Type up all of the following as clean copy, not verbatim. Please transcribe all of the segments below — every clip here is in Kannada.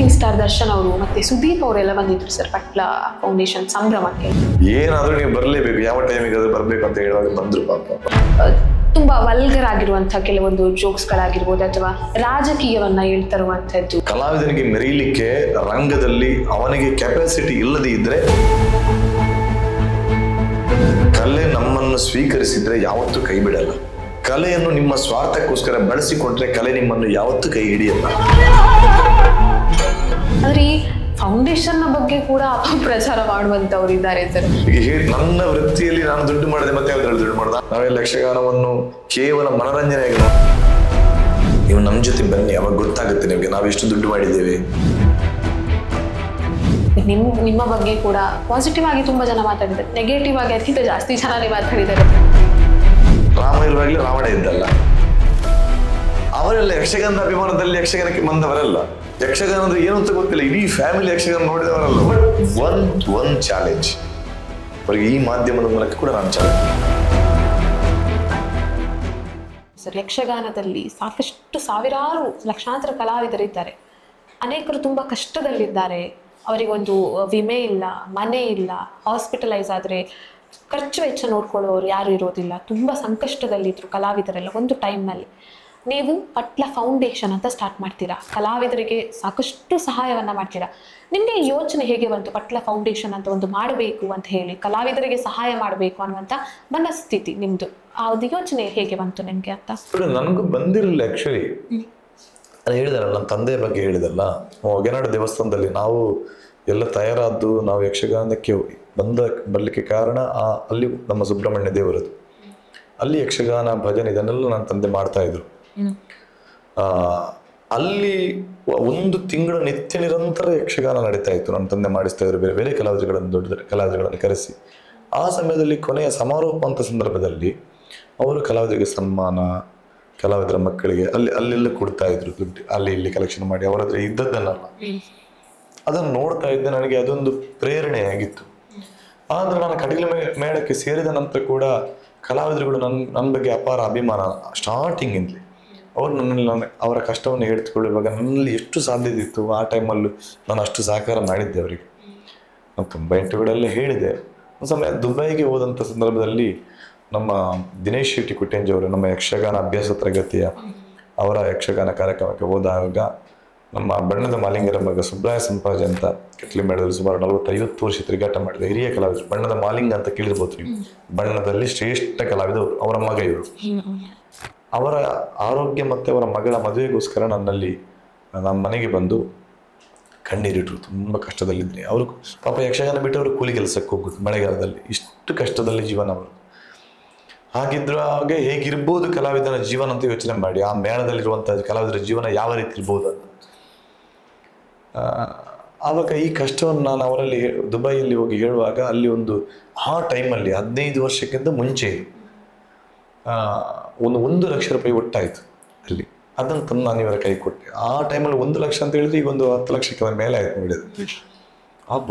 ರೈಸಿಂಗ್ ಸ್ಟಾರ್ ದರ್ಶನ್ ಅವರು ಮತ್ತೆ ಸುದೀಪ್ ಅವರೆಲ್ಲ ಬಂದಿದ್ರು ಸರ್ ಪಟ್ಲ ಫೌಂಡೇಶನ್ ಸಂಭ್ರಮಕ್ಕೆ. ಏನಾದ್ರೂ ನೀವು ಬರಲೇಬೇಕು, ಯಾವ ಟೈಮಿಗೆ ಅದು ಬರಬೇಕು ಅಂತ ಹೇಳುವಾಗ ಬಂದ್ರು ಪಾಪ. ತುಂಬಾ ವಲ್ಗರ್ ಆಗಿರುವಂತಹ ಕೆಲವೊಂದು ಜೋಕ್ಸ್ಗಳಾಗಿರ್ಬೋದು ಅಥವಾ ರಾಜಕೀಯವನ್ನ ಹೇಳ್ತರುವಂತದ್ದು. ಕಲಾವಿದನಿಗೆ ಮೆರೀಲಿಕ್ಕೆ ರಂಗದಲ್ಲಿ ಅವನಿಗೆ ಕೆಪಾಸಿಟಿ ಇಲ್ಲದೆ ಇದ್ರೆ, ಕಲೆ ನಮ್ಮನ್ನು ಸ್ವೀಕರಿಸಿದ್ರೆ ಯಾವತ್ತೂ ಕೈ ಬಿಡಲ್ಲ. ಕಲೆಯನ್ನು ನಿಮ್ಮ ಸ್ವಾರ್ಥಕ್ಕೋಸ್ಕರ ಬಳಸಿಕೊಂಡ್ರೆ ಕಲೆ ನಿಮ್ಮನ್ನು ಯಾವತ್ತೂ ಕೈ ಹಿಡಿಯಲ್ಲ. ಆದ್ರೆ ಈ ಫೌಂಡೇಶನ್ ಬಗ್ಗೆ ಕೂಡ ಅಪಪ್ರಚಾರ ಮಾಡುವಂತವ್ರು ಇದ್ದಾರೆ ಸರ್. ನನ್ನ ವೃತ್ತಿಯಲ್ಲಿ ನಾನು ದುಡ್ಡು ಮಾಡಿದೆ, ಮತ್ತೆ ಯಾವ್ದ್ರಲ್ಲಿ ದುಡ್ಡು ಮಾಡ್ದ? ನಾವೆಲ್ಲ ಯಕ್ಷಗಾನವನ್ನು ಕೇವಲ ಮನರಂಜನೆಯಾಗಿ ನೀವು ನಮ್ಮ ಜೊತೆ ಬನ್ನಿ, ಅವಾಗ ಗೊತ್ತಾಗುತ್ತೆ ನಿಮಗೆ ನಾವು ಎಷ್ಟು ದುಡ್ಡು ಮಾಡಿದ್ದೇವೆ. ನಿಮ್ಮ ಬಗ್ಗೆ ಕೂಡ ಪಾಸಿಟಿವ್ ಆಗಿ ತುಂಬಾ ಜನ ಮಾತಾಡಿದ್ದಾರೆ, ನೆಗೆಟಿವ್ ಆಗಿ ಅದಕ್ಕಿಂತ ಜಾಸ್ತಿ ಜನ ಮಾತಾಡಿದ್ದಾರೆ. ರಾಮ ಇರುವಾಗಲೇ ರಾವಣ ಇದ್ದಲ್ಲ, ಅವರೆಲ್ಲ ಯಕ್ಷಗಾನದ ಅಭಿಮಾನದಲ್ಲಿ ಯಕ್ಷಗಾನಕ್ಕೆ ಬಂದವರಲ್ಲ. ಯಕ್ಷಗಾನ ಅಂದ್ರೆ ಏನು ಅಂತ ಗೊತ್ತಿಲ್ಲ, ಇಡೀ ಫ್ಯಾಮಿಲಿ ಯಕ್ಷಗಾನ ನೋಡಿದವರಲ್ಲ. ಬಟ್ ಒಂದ್ ಚಾಲೆಂಜ್ ಅವರಿಗೆ ಈ ಮಾಧ್ಯಮದ ಮೂಲಕ ಕೂಡ ನಾನು ಚಾಲೆಂಜ್. ಸರ್, ಯಕ್ಷಗಾನದಲ್ಲಿ ಸಾಕಷ್ಟು ಸಾವಿರಾರು ಲಕ್ಷಾಂತರ ಕಲಾವಿದರಿದ್ದಾರೆ. ಅನೇಕರು ತುಂಬಾ ಕಷ್ಟದಲ್ಲಿದ್ದಾರೆ. ಅವರಿಗೊಂದು ವಿಮೆ ಇಲ್ಲ, ಮನೆ ಇಲ್ಲ, ಹಾಸ್ಪಿಟಲೈಸ್ ಆದರೆ ಖರ್ಚು ವೆಚ್ಚ ನೋಡ್ಕೊಳ್ಳೋರು ಯಾರು ಇರೋದಿಲ್ಲ. ತುಂಬ ಸಂಕಷ್ಟದಲ್ಲಿದ್ದರು ಕಲಾವಿದರೆಲ್ಲ. ಒಂದು ಟೈಮ್ನಲ್ಲಿ ನೀವು ಪಟ್ಲ ಫೌಂಡೇಶನ್ ಅಂತ ಸ್ಟಾರ್ಟ್ ಮಾಡ್ತೀರಾ, ಕಲಾವಿದರಿಗೆ ಸಾಕಷ್ಟು ಸಹಾಯವನ್ನು ಮಾಡ್ತೀರಾ. ನಿಮಗೆ ಯೋಚನೆ ಹೇಗೆ ಬಂತು ಪಟ್ಲ ಫೌಂಡೇಶನ್ ಅಂತ ಒಂದು ಮಾಡಬೇಕು ಅಂತ ಹೇಳಿ, ಕಲಾವಿದರಿಗೆ ಸಹಾಯ ಮಾಡಬೇಕು ಅನ್ನುವಂಥ ಮನಸ್ಥಿತಿ ನಿಮ್ಮದು? ಆ ಒಂದು ಯೋಚನೆ ಹೇಗೆ ಬಂತು ನಿಮಗೆ ಅಂತ? ನನಗೂ ಬಂದಿರಲಿಲ್ಲ ಆ್ಯಕ್ಚುಲಿ. ನಾನು ಹೇಳಿದಲ್ಲ, ನನ್ನ ತಂದೆಯ ಬಗ್ಗೆ ಹೇಳಿದಲ್ಲ, ಹೊಗೆನಾಡು ದೇವಸ್ಥಾನದಲ್ಲಿ ನಾವು ಎಲ್ಲ ತಯಾರಾದ್ದು, ನಾವು ಯಕ್ಷಗಾನಕ್ಕೆ ಬರಲಿಕ್ಕೆ ಕಾರಣ ಅಲ್ಲಿ ನಮ್ಮ ಸುಬ್ರಹ್ಮಣ್ಯ ದೇವರದು. ಅಲ್ಲಿ ಯಕ್ಷಗಾನ ಭಜನೆ ಇದನ್ನೆಲ್ಲ ನನ್ನ ತಂದೆ ಮಾಡ್ತಾ ಇದ್ರು. ಅಲ್ಲಿ ಒಂದು ತಿಂಗಳ ನಿತ್ಯ ನಿರಂತರ ಯಕ್ಷಗಾನ ನಡೀತಾ ಇತ್ತು. ನನ್ನ ತಂದೆ ಮಾಡಿಸ್ತಾ ಇದ್ರು, ಬೇರೆ ಬೇರೆ ಕಲಾವಿದಗಳನ್ನು, ದೊಡ್ಡ ಕಲಾವಿದಗಳನ್ನು ಕರೆಸಿ. ಆ ಸಮಯದಲ್ಲಿ ಕೊನೆಯ ಸಮಾರೋಪ ಅಂತ ಸಂದರ್ಭದಲ್ಲಿ ಅವರು ಕಲಾವಿದರಿಗೆ ಸನ್ಮಾನ, ಕಲಾವಿದರ ಮಕ್ಕಳಿಗೆ ಅಲ್ಲೆಲ್ಲ ಕೊಡ್ತಾ ಇದ್ರು ದುಡ್ಡು, ಅಲ್ಲಿ ಇಲ್ಲಿ ಕಲೆಕ್ಷನ್ ಮಾಡಿ ಅವರ ಹತ್ರ ಇದ್ದದ್ದನ್ನಲ್ಲ. ಅದನ್ನು ನೋಡ್ತಾ ಇದ್ದೆ, ನನಗೆ ಅದೊಂದು ಪ್ರೇರಣೆಯಾಗಿತ್ತು. ಆದ್ರೆ ನಾನು ಕಟೀಲು ಮೇಳಕ್ಕೆ ಸೇರಿದ ನಂತರ ಕೂಡ ಕಲಾವಿದರುಗಳು ನನ್ನ ಬಗ್ಗೆ ಅಪಾರ ಅಭಿಮಾನ. ಸ್ಟಾರ್ಟಿಂಗಿಂದಲೇ ಅವರು ನನ್ನಲ್ಲಿ ಅವರ ಕಷ್ಟವನ್ನು ಹೇಳ್ತುಕೊಳ್ಳುವಾಗ ನನ್ನಲ್ಲಿ ಎಷ್ಟು ಸಾಧ್ಯತೆ ಇತ್ತು ಆ ಟೈಮಲ್ಲೂ ನಾನು ಅಷ್ಟು ಸಹಕಾರ ಮಾಡಿದ್ದೆ ಅವರಿಗೆ. ನಾನು ತುಂಬ ಇಂಟರ್ವ್ಯೂಗಳೆಲ್ಲ ಹೇಳಿದೆ. ಒಂದು ಸಮಯ ದುಬೈಗೆ ಹೋದಂಥ ಸಂದರ್ಭದಲ್ಲಿ ನಮ್ಮ ದಿನೇಶ್ ಶೆಟ್ಟಿ ಕುಟ್ಟೆಂಜಿ ಅವರು, ನಮ್ಮ ಯಕ್ಷಗಾನ ಅಭ್ಯಾಸ ತರಗತಿಯ ಅವರ ಯಕ್ಷಗಾನ ಕಾರ್ಯಕ್ರಮಕ್ಕೆ ಹೋದಾಗ ನಮ್ಮ ಬಣ್ಣದ ಮಾಲಿಂಗರ ಮಗ ಸುಬ್ರಾಯ ಸಂಪಾಜಿ ಅಂತ ಕಟ್ಲಿ ಮೇಳದಲ್ಲಿ ಸುಮಾರು 40-50 ವರ್ಷ ತಿರುಗಾಟ ಮಾಡಿದ ಹಿರಿಯ ಕಲಾವಿದರು. ಬಣ್ಣದ ಮಾಲಿಂಗ ಅಂತ ಕೇಳಿರ್ಬೋದು ನೀವು, ಬಣ್ಣದಲ್ಲಿ ಶ್ರೇಷ್ಠ ಕಲಾವಿದರು. ಅವರ ಮಗ ಇವರು. ಅವರ ಆರೋಗ್ಯ ಮತ್ತು ಅವರ ಮಗಳ ಮದುವೆಗೋಸ್ಕರ ನಮ್ಮ ಮನೆಗೆ ಬಂದು ಕಣ್ಣೀರಿಟ್ರು. ತುಂಬ ಕಷ್ಟದಲ್ಲಿದ್ದೀನಿ ಅವರು. ಪಾಪ ಯಕ್ಷಗಾನ ಬಿಟ್ಟು ಅವರು ಕೂಲಿ ಕೆಲಸಕ್ಕೆ ಹೋಗುದು ಮಳೆಗಾಲದಲ್ಲಿ. ಇಷ್ಟು ಕಷ್ಟದಲ್ಲಿ ಜೀವನ ಅವರು. ಹಾಗಿದ್ರು ಹಾಗೆ ಹೇಗಿರ್ಬೋದು ಕಲಾವಿದನ ಜೀವನ ಅಂತ ಯೋಚನೆ ಮಾಡಿ, ಆ ಮೇಳದಲ್ಲಿರುವಂಥ ಕಲಾವಿದರ ಜೀವನ ಯಾವ ರೀತಿ ಇರ್ಬೋದು ಅಂತ. ಆವಾಗ ಈ ಕಷ್ಟವನ್ನು ನಾನು ಅವರಲ್ಲಿ ದುಬೈಯಲ್ಲಿ ಹೋಗಿ ಹೇಳುವಾಗ, ಅಲ್ಲಿ ಆ ಟೈಮಲ್ಲಿ 15 ವರ್ಷಕ್ಕಿಂತ ಮುಂಚೆ ಒಂದು 1 ಲಕ್ಷ ರೂಪಾಯಿ ಒಟ್ಟಾಯಿತು ಅಲ್ಲಿ. ಅದನ್ನು ತಂದು ನಾನು ಇವರ ಕೈ ಕೊಟ್ಟೆ. ಆ ಟೈಮಲ್ಲಿ 1 ಲಕ್ಷ ಅಂತ ಹೇಳಿದ್ರೆ ಈಗ ಒಂದು 10 ಲಕ್ಷಕ್ಕೆ ಮೇಲೆ ಆಯ್ತು ನೋಡಿದ್ದು.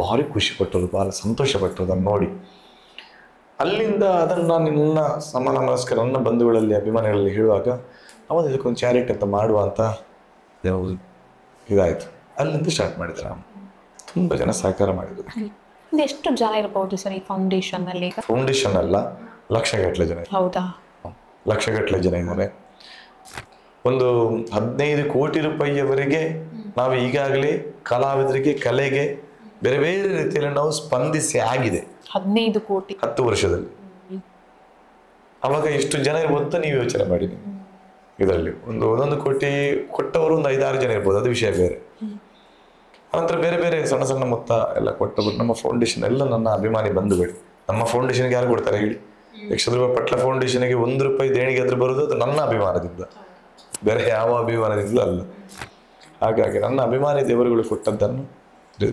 ಭಾರಿ ಖುಷಿ ಪಟ್ಟರು, ಭಾಳ ಸಂತೋಷ ಪಟ್ಟರು ಅದನ್ನು ನೋಡಿ. ಅಲ್ಲಿಂದ ಅದನ್ನು ನಾನು ನನ್ನ ಸಮಾನ ಮನಸ್ಕರ ನನ್ನ ಬಂಧುಗಳಲ್ಲಿ ಅಭಿಮಾನಿಗಳಲ್ಲಿ ಹೇಳುವಾಗ ಅವನು ಇದಕ್ಕೊಂದು ಚಾರಿಟಿ ಅಂತ ಮಾಡುವ ಅಂತ ಇದಾಯಿತು. ಅಲ್ಲಿಂದ ಸ್ಟಾರ್ಟ್ ಮಾಡಿದ್ರು. ನಾನು ತುಂಬ ಜನ ಸಹಕಾರ ಮಾಡಿದ್ರು. ಎಷ್ಟು ಜನ ಇರಬಹುದು ಸರ್ ಈ ಫೌಂಡೇಶನ್ ಅಲ್ಲಿ? ಫೌಂಡೇಶನ್ ಅಲ್ಲ, ಲಕ್ಷಗಟ್ಟಲೆ ಜನ. ಹೌದಾ? ಲಕ್ಷಗಟ್ಟಲೆ ಜನ ಇದ್ದಾರೆ. ಒಂದು 15 ಕೋಟಿ ರೂಪಾಯಿಯವರೆಗೆ ನಾವು ಈಗಾಗಲೇ ಕಲಾವಿದರಿಗೆ, ಕಲೆಗೆ ಬೇರೆ ಬೇರೆ ರೀತಿಯಲ್ಲಿ ನಾವು ಸ್ಪಂದಿಸಿ ಆಗಿದೆ. 15 ಕೋಟಿ 10 ವರ್ಷದಲ್ಲಿ. ಅವಾಗ ಎಷ್ಟು ಜನ ಇರ್ಬೋದು ಅಂತ ನೀವು ಯೋಚನೆ ಮಾಡಿ. ಇದರಲ್ಲಿ ಒಂದೊಂದು ಕೋಟಿ ಕೊಟ್ಟವರು ಒಂದು 5-6 ಜನ ಇರ್ಬೋದು, ಅದು ವಿಷಯ ಬೇರೆ. ಅನಂತರ ಬೇರೆ ಬೇರೆ ಸಣ್ಣ ಸಣ್ಣ ಮೊತ್ತ ಎಲ್ಲ ಕೊಟ್ಟಬಿಟ್ಟು ನಮ್ಮ ಫೌಂಡೇಶನ್ ಎಲ್ಲ ನನ್ನ ಅಭಿಮಾನಿ ಬಂಧುಗಳು. ನಮ್ಮ ಫೌಂಡೇಶನ್ಗೆ ಯಾರು ಕೊಡ್ತಾರೆ ಹೇಳಿ? ಯಕ್ಷಧ್ರುವ ಪಟ್ಲ ಫೌಂಡೇಶನ್ಗೆ 1 ರೂಪಾಯಿ ದೇಣಿಗೆ ಆದ್ರೂ ಬರೋದು ಅದು ನನ್ನ ಅಭಿಮಾನದಿಂದ, ಬೇರೆ ಯಾವ ಅಭಿಮಾನದಿಂದ ಅಲ್ಲ. ಹಾಗಾಗಿ ನನ್ನ ಅಭಿಮಾನಿ ದೇವರುಗಳು ಕೊಟ್ಟದ್ದನ್ನು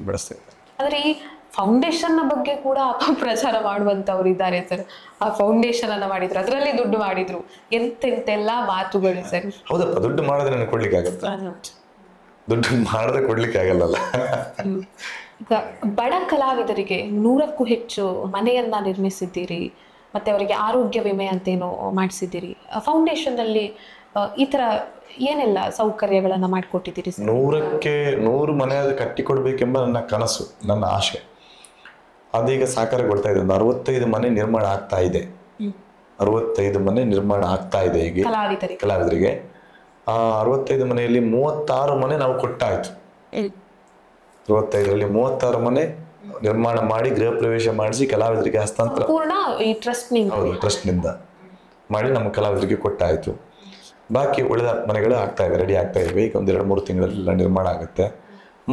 ಬೆಳೆಸ್ತಾ ಇದ್ದಾರೆ. ಆದ್ರೆ ಈ ಫೌಂಡೇಶನ್ ಬಗ್ಗೆ ಕೂಡ ಅಪಪ್ರಚಾರ ಮಾಡುವಂತವ್ರು ಇದ್ದಾರೆ ಸರ್. ಆ ಫೌಂಡೇಶನ್ ಅನ್ನ ಮಾಡಿದ್ರು, ಅದರಲ್ಲಿ ದುಡ್ಡು ಮಾಡಿದ್ರು, ಎಂತೆಲ್ಲ ಮಾತುಗಳು ಸರ್. ಹೌದಪ್ಪ, ದುಡ್ಡು ಮಾಡಿದ್ರೆ ನನಗೆ ಕೊಡ್ಲಿಕ್ಕೆ ಆಗತ್ತ? ದುಡ್ಡು ಮಾಡದೆ ಕೊಡ್ಲಿಕ್ಕೆ ಆಗಲ್ಲ. ಈಗ ಬಡ ಕಲಾವಿದರಿಗೆ 100ಕ್ಕೂ ಹೆಚ್ಚು ಮನೆಯನ್ನ ನಿರ್ಮಿಸಿದ್ದೀರಿ, ಮತ್ತೆ ಅವರಿಗೆ ಆರೋಗ್ಯ ವಿಮೆ ಅಂತೇನೋ ಮಾಡಿಸಿದ್ದೀರಿ. ಫೌಂಡೇಶನ್ ಅಲ್ಲಿ ಈ ಥರ ಏನೆಲ್ಲ ಸೌಕರ್ಯಗಳನ್ನು ಮಾಡಿಕೊಟ್ಟಿದ್ದೀರಿ ಸರ್? 100ಕ್ಕೆ 100 ಮನೆ ಕಟ್ಟಿಕೊಡ್ಬೇಕೆಂಬ ನನ್ನ ಕನಸು, ನನ್ನ ಆಶೆ ಅದೀಗ ಸಾಕಾರಗೊಳ್ತಾ ಇದೆ. ಒಂದು 65 ಮನೆ ನಿರ್ಮಾಣ ಆಗ್ತಾ ಇದೆ. 65 ಮನೆ ನಿರ್ಮಾಣ ಆಗ್ತಾ ಇದೆ ಈಗ ಕಲಾವಿದರಿಗೆ. ಆ 65 ಮನೆಯಲ್ಲಿ 36 ಮನೆ ನಾವು ಕೊಟ್ಟಾಯ್ತು. 65ರಲ್ಲಿ 36 ಮನೆ ನಿರ್ಮಾಣ ಮಾಡಿ ಗೃಹ ಪ್ರವೇಶ ಮಾಡಿಸಿ ಕಲಾವಿದರಿಗೆ ಹಸ್ತಾಂತರ ಟ್ರಸ್ಟ್ನಿಂದ ಮಾಡಿ ನಮ್ಮ ಕಲಾವಿದರಿಗೆ ಕೊಟ್ಟಾಯ್ತು. ಬಾಕಿ ಉಳಿದ ಮನೆಗಳು ಆಗ್ತಾ ಇವೆ, ರೆಡಿ ಆಗ್ತಾ ಇವೆ. ಈಗ ಒಂದು 2-3 ತಿಂಗಳಲ್ಲಿ ನಿರ್ಮಾಣ ಆಗುತ್ತೆ.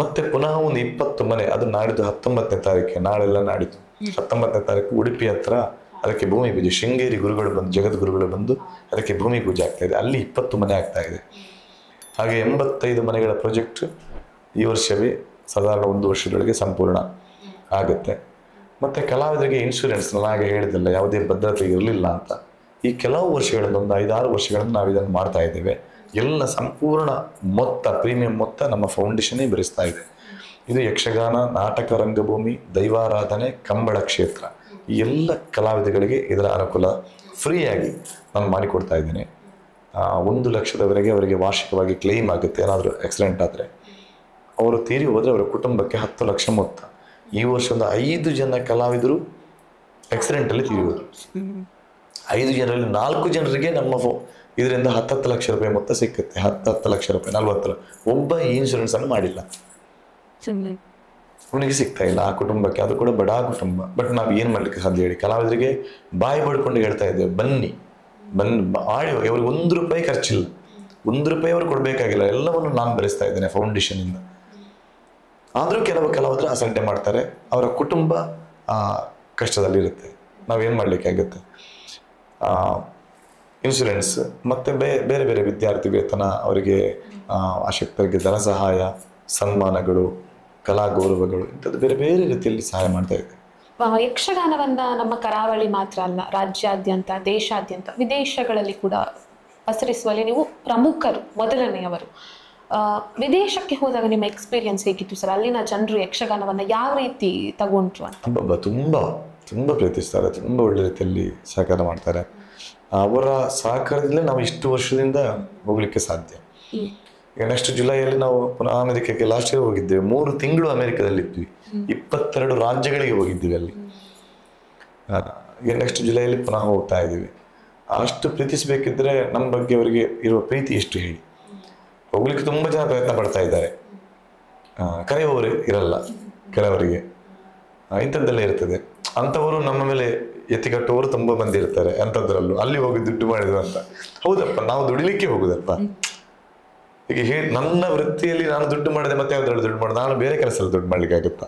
ಮತ್ತೆ ಪುನಃ ಒಂದು 20 ಮನೆ, ಅದು ನಾಡಿದ್ದು 19ನೇ ತಾರೀಕಿಗೆ, ನಾಳೆಲ್ಲ ನಾಡಿದ್ದು 19ನೇ ತಾರೀಕು ಉಡುಪಿ ಹತ್ರ ಅದಕ್ಕೆ ಭೂಮಿ ಪೂಜೆ, ಶೃಂಗೇರಿ ಗುರುಗಳು ಬಂದು, ಜಗದ್ಗುರುಗಳು ಬಂದು ಅದಕ್ಕೆ ಭೂಮಿ ಪೂಜೆ ಆಗ್ತಾ ಇದೆ. ಅಲ್ಲಿ 20 ಮನೆ ಆಗ್ತಾ ಇದೆ. ಹಾಗೆ 85 ಮನೆಗಳ ಪ್ರಾಜೆಕ್ಟ್ ಈ ವರ್ಷವೇ ಸಾಧಾರಣ 1 ವರ್ಷದೊಳಗೆ ಸಂಪೂರ್ಣ ಆಗುತ್ತೆ. ಮತ್ತೆ ಕಲಾವಿದರಿಗೆ ಇನ್ಶೂರೆನ್ಸ್, ನಾನು ಹೇಳಿದಲ್ಲ, ಯಾವುದೇ ಭದ್ರತೆ ಇರಲಿಲ್ಲ ಅಂತ. ಈ ಕೆಲವು ವರ್ಷಗಳಿಂದ ಒಂದು 5-6 ವರ್ಷಗಳಿಂದ ನಾವು ಇದನ್ನು ಮಾಡ್ತಾ ಇದ್ದೇವೆ. ಎಲ್ಲ ಸಂಪೂರ್ಣ ಮೊತ್ತ, ಪ್ರೀಮಿಯಂ ಮೊತ್ತ ನಮ್ಮ ಫೌಂಡೇಶನ್ನೇ ಭರಿಸ್ತಾ ಇದೆ. ಇದು ಯಕ್ಷಗಾನ, ನಾಟಕ ರಂಗಭೂಮಿ, ದೈವಾರಾಧನೆ, ಕಂಬಳ ಕ್ಷೇತ್ರ, ಈ ಎಲ್ಲ ಕಲಾವಿದಗಳಿಗೆ ಇದರ ಅನುಕೂಲ ಫ್ರೀಯಾಗಿ ನಾನು ಮಾಡಿಕೊಡ್ತಾ ಇದ್ದೇನೆ. 1 ಲಕ್ಷದವರೆಗೆ ಅವರಿಗೆ ವಾರ್ಷಿಕವಾಗಿ ಕ್ಲೇಮ್ ಆಗುತ್ತೆ. ಏನಾದರೂ ಆಕ್ಸಿಡೆಂಟ್ ಆದರೆ, ಅವರು ತೀರಿ ಹೋದರೆ ಅವರ ಕುಟುಂಬಕ್ಕೆ 10 ಲಕ್ಷ ಮೊತ್ತ. ಈ ವರ್ಷ ಒಂದು 5 ಜನ ಕಲಾವಿದರು ಆಕ್ಸಿಡೆಂಟಲ್ಲಿ ತೀರಿ ಹೋದರು. 5 ಜನರಲ್ಲಿ 4 ಜನರಿಗೆ ನಮ್ಮ ಇದರಿಂದ 10 ಲಕ್ಷ ರೂಪಾಯಿ ಮೊತ್ತ ಸಿಕ್ಕುತ್ತೆ. 10 ಲಕ್ಷ ರೂಪಾಯಿ, 40. ಒಬ್ಬ ಈ ಇನ್ಶೂರೆನ್ಸ್ ಅನ್ನು ಮಾಡಿಲ್ಲ, ಅವನಿಗೆ ಸಿಗ್ತಾ ಇಲ್ಲ ಆ ಕುಟುಂಬಕ್ಕೆ. ಅದು ಕೂಡ ಬಡ ಕುಟುಂಬ. ಬಟ್ ನಾವು ಏನು ಮಾಡ್ಲಿಕ್ಕೆ ಸಾಧ್ಯ ಹೇಳಿ? ಕಲಾವಿದರಿಗೆ ಬಾಯಿ ಬಡ್ಕೊಂಡು ಹೇಳ್ತಾ ಇದ್ದೇವೆ, ಬನ್ನಿ ಆಡಿ. ಅವ್ರಿಗೆ 1 ರೂಪಾಯಿ ಖರ್ಚಿಲ್ಲ, 1 ರೂಪಾಯಿ ಅವ್ರು ಕೊಡಬೇಕಾಗಿಲ್ಲ, ಎಲ್ಲವನ್ನು ನಾನು ಭರಿಸ್ತಾ ಇದ್ದೇನೆ ಫೌಂಡೇಶನಿಂದ. ಆದರೂ ಕೆಲವು ಕಲಾವಿದರು ಅಸಡ್ಡೆ ಮಾಡ್ತಾರೆ, ಅವರ ಕುಟುಂಬ ಕಷ್ಟದಲ್ಲಿರುತ್ತೆ. ನಾವೇನು ಮಾಡಲಿಕ್ಕಾಗುತ್ತೆ? ಇನ್ಶೂರೆನ್ಸ್ ಮತ್ತು ಬೇರೆ ಬೇರೆ ವಿದ್ಯಾರ್ಥಿ ವೇತನ, ಅವರಿಗೆ ಆಸಕ್ತರಿಗೆ ಧನ ಸಹಾಯ, ಸನ್ಮಾನಗಳು, ಕಲಾ ಗೌರವಗಳು, ಇಂಥದ್ದು ಬೇರೆ ಬೇರೆ ರೀತಿಯಲ್ಲಿ ಸಹಾಯ ಮಾಡ್ತಾ ಇದೆ. ಯಕ್ಷಗಾನವನ್ನ ನಮ್ಮ ಕರಾವಳಿ ಮಾತ್ರ ಅಲ್ಲ, ರಾಜ್ಯಾದ್ಯಂತ, ದೇಶಾದ್ಯಂತ, ವಿದೇಶಗಳಲ್ಲಿ ಕೂಡ ಪಸರಿಸುವಲ್ಲಿ ನೀವು ಪ್ರಮುಖರು, ಮೊದಲನೆಯವರು. ವಿದೇಶಕ್ಕೆ ಹೋದಾಗ ನಿಮ್ಮ ಎಕ್ಸ್ಪೀರಿಯನ್ಸ್ ಹೇಗಿತ್ತು ಸರ್? ಅಲ್ಲಿನ ಜನರು ಯಕ್ಷಗಾನವನ್ನ ಯಾವ ರೀತಿ ತಗೊಂಡ್ರು ಅಂತ? ತುಂಬ ಪ್ರೀತಿಸ್ತಾರೆ, ತುಂಬ ಒಳ್ಳೆ ರೀತಿಯಲ್ಲಿ ಸಹಕಾರ ಮಾಡ್ತಾರೆ. ಅವರ ಸಹಕಾರದಲ್ಲೇ ನಾವು ಇಷ್ಟು ವರ್ಷದಿಂದ ಹೋಗ್ಲಿಕ್ಕೆ ಸಾಧ್ಯ. ಈಗ ನೆಕ್ಸ್ಟ್ ಜುಲೈಯಲ್ಲಿ ನಾವು ಪುನಃ ಅಮೆರಿಕಕ್ಕೆ ಲಾಸ್ಟ್ ಇಯರ್ ಹೋಗಿದ್ದೇವೆ. 3 ತಿಂಗಳು ಅಮೆರಿಕದಲ್ಲಿದ್ವಿ, 22 ರಾಜ್ಯಗಳಿಗೆ ಹೋಗಿದ್ದೀವಿ ಅಲ್ಲಿ. ಈಗ ನೆಕ್ಸ್ಟ್ ಜುಲೈಯಲ್ಲಿ ಪುನಃ ಹೋಗ್ತಾ ಇದ್ದೀವಿ. ಅಷ್ಟು ಪ್ರೀತಿಸಬೇಕಿದ್ರೆ ನಮ್ಮ ಬಗ್ಗೆ ಅವರಿಗೆ ಇರುವ ಪ್ರೀತಿ ಎಷ್ಟು ಹೇಳಿ. ಹೋಗ್ಲಿಕ್ಕೆ ತುಂಬ ಜನ ಪ್ರಯತ್ನ ಪಡ್ತಾ ಇದ್ದಾರೆ, ಕರೆಯುವವರು ಇರಲ್ಲ ಕೆಲವರಿಗೆ, ಇಂಥದ್ದೆಲ್ಲ ಇರ್ತದೆ. ಅಂಥವರು ನಮ್ಮ ಮೇಲೆ ಎತ್ತಿಕಟ್ಟುವವರು ತುಂಬ ಮಂದಿ ಇರ್ತಾರೆ. ಅಂಥದ್ರಲ್ಲೂ ಅಲ್ಲಿ ಹೋಗಿ ದುಡ್ಡು ಮಾಡಿದ್ರು ಅಂತ. ಹೌದಪ್ಪ, ನಾವು ದುಡಿಲಿಕ್ಕೆ ಹೋಗುದಪ್ಪ. ಈಗ ನನ್ನ ವೃತ್ತಿಯಲ್ಲಿ ನಾನು ದುಡ್ಡು ಮಾಡಿದೆ, ಮತ್ತೆ ಯಾವ್ದ್ರಲ್ಲಿ ದುಡ್ಡು ಮಾಡಿದೆ? ನಾನು ಬೇರೆ ಕೆಲಸದಲ್ಲಿ ದುಡ್ಡು ಮಾಡ್ಲಿಕ್ಕಾಗುತ್ತಾ?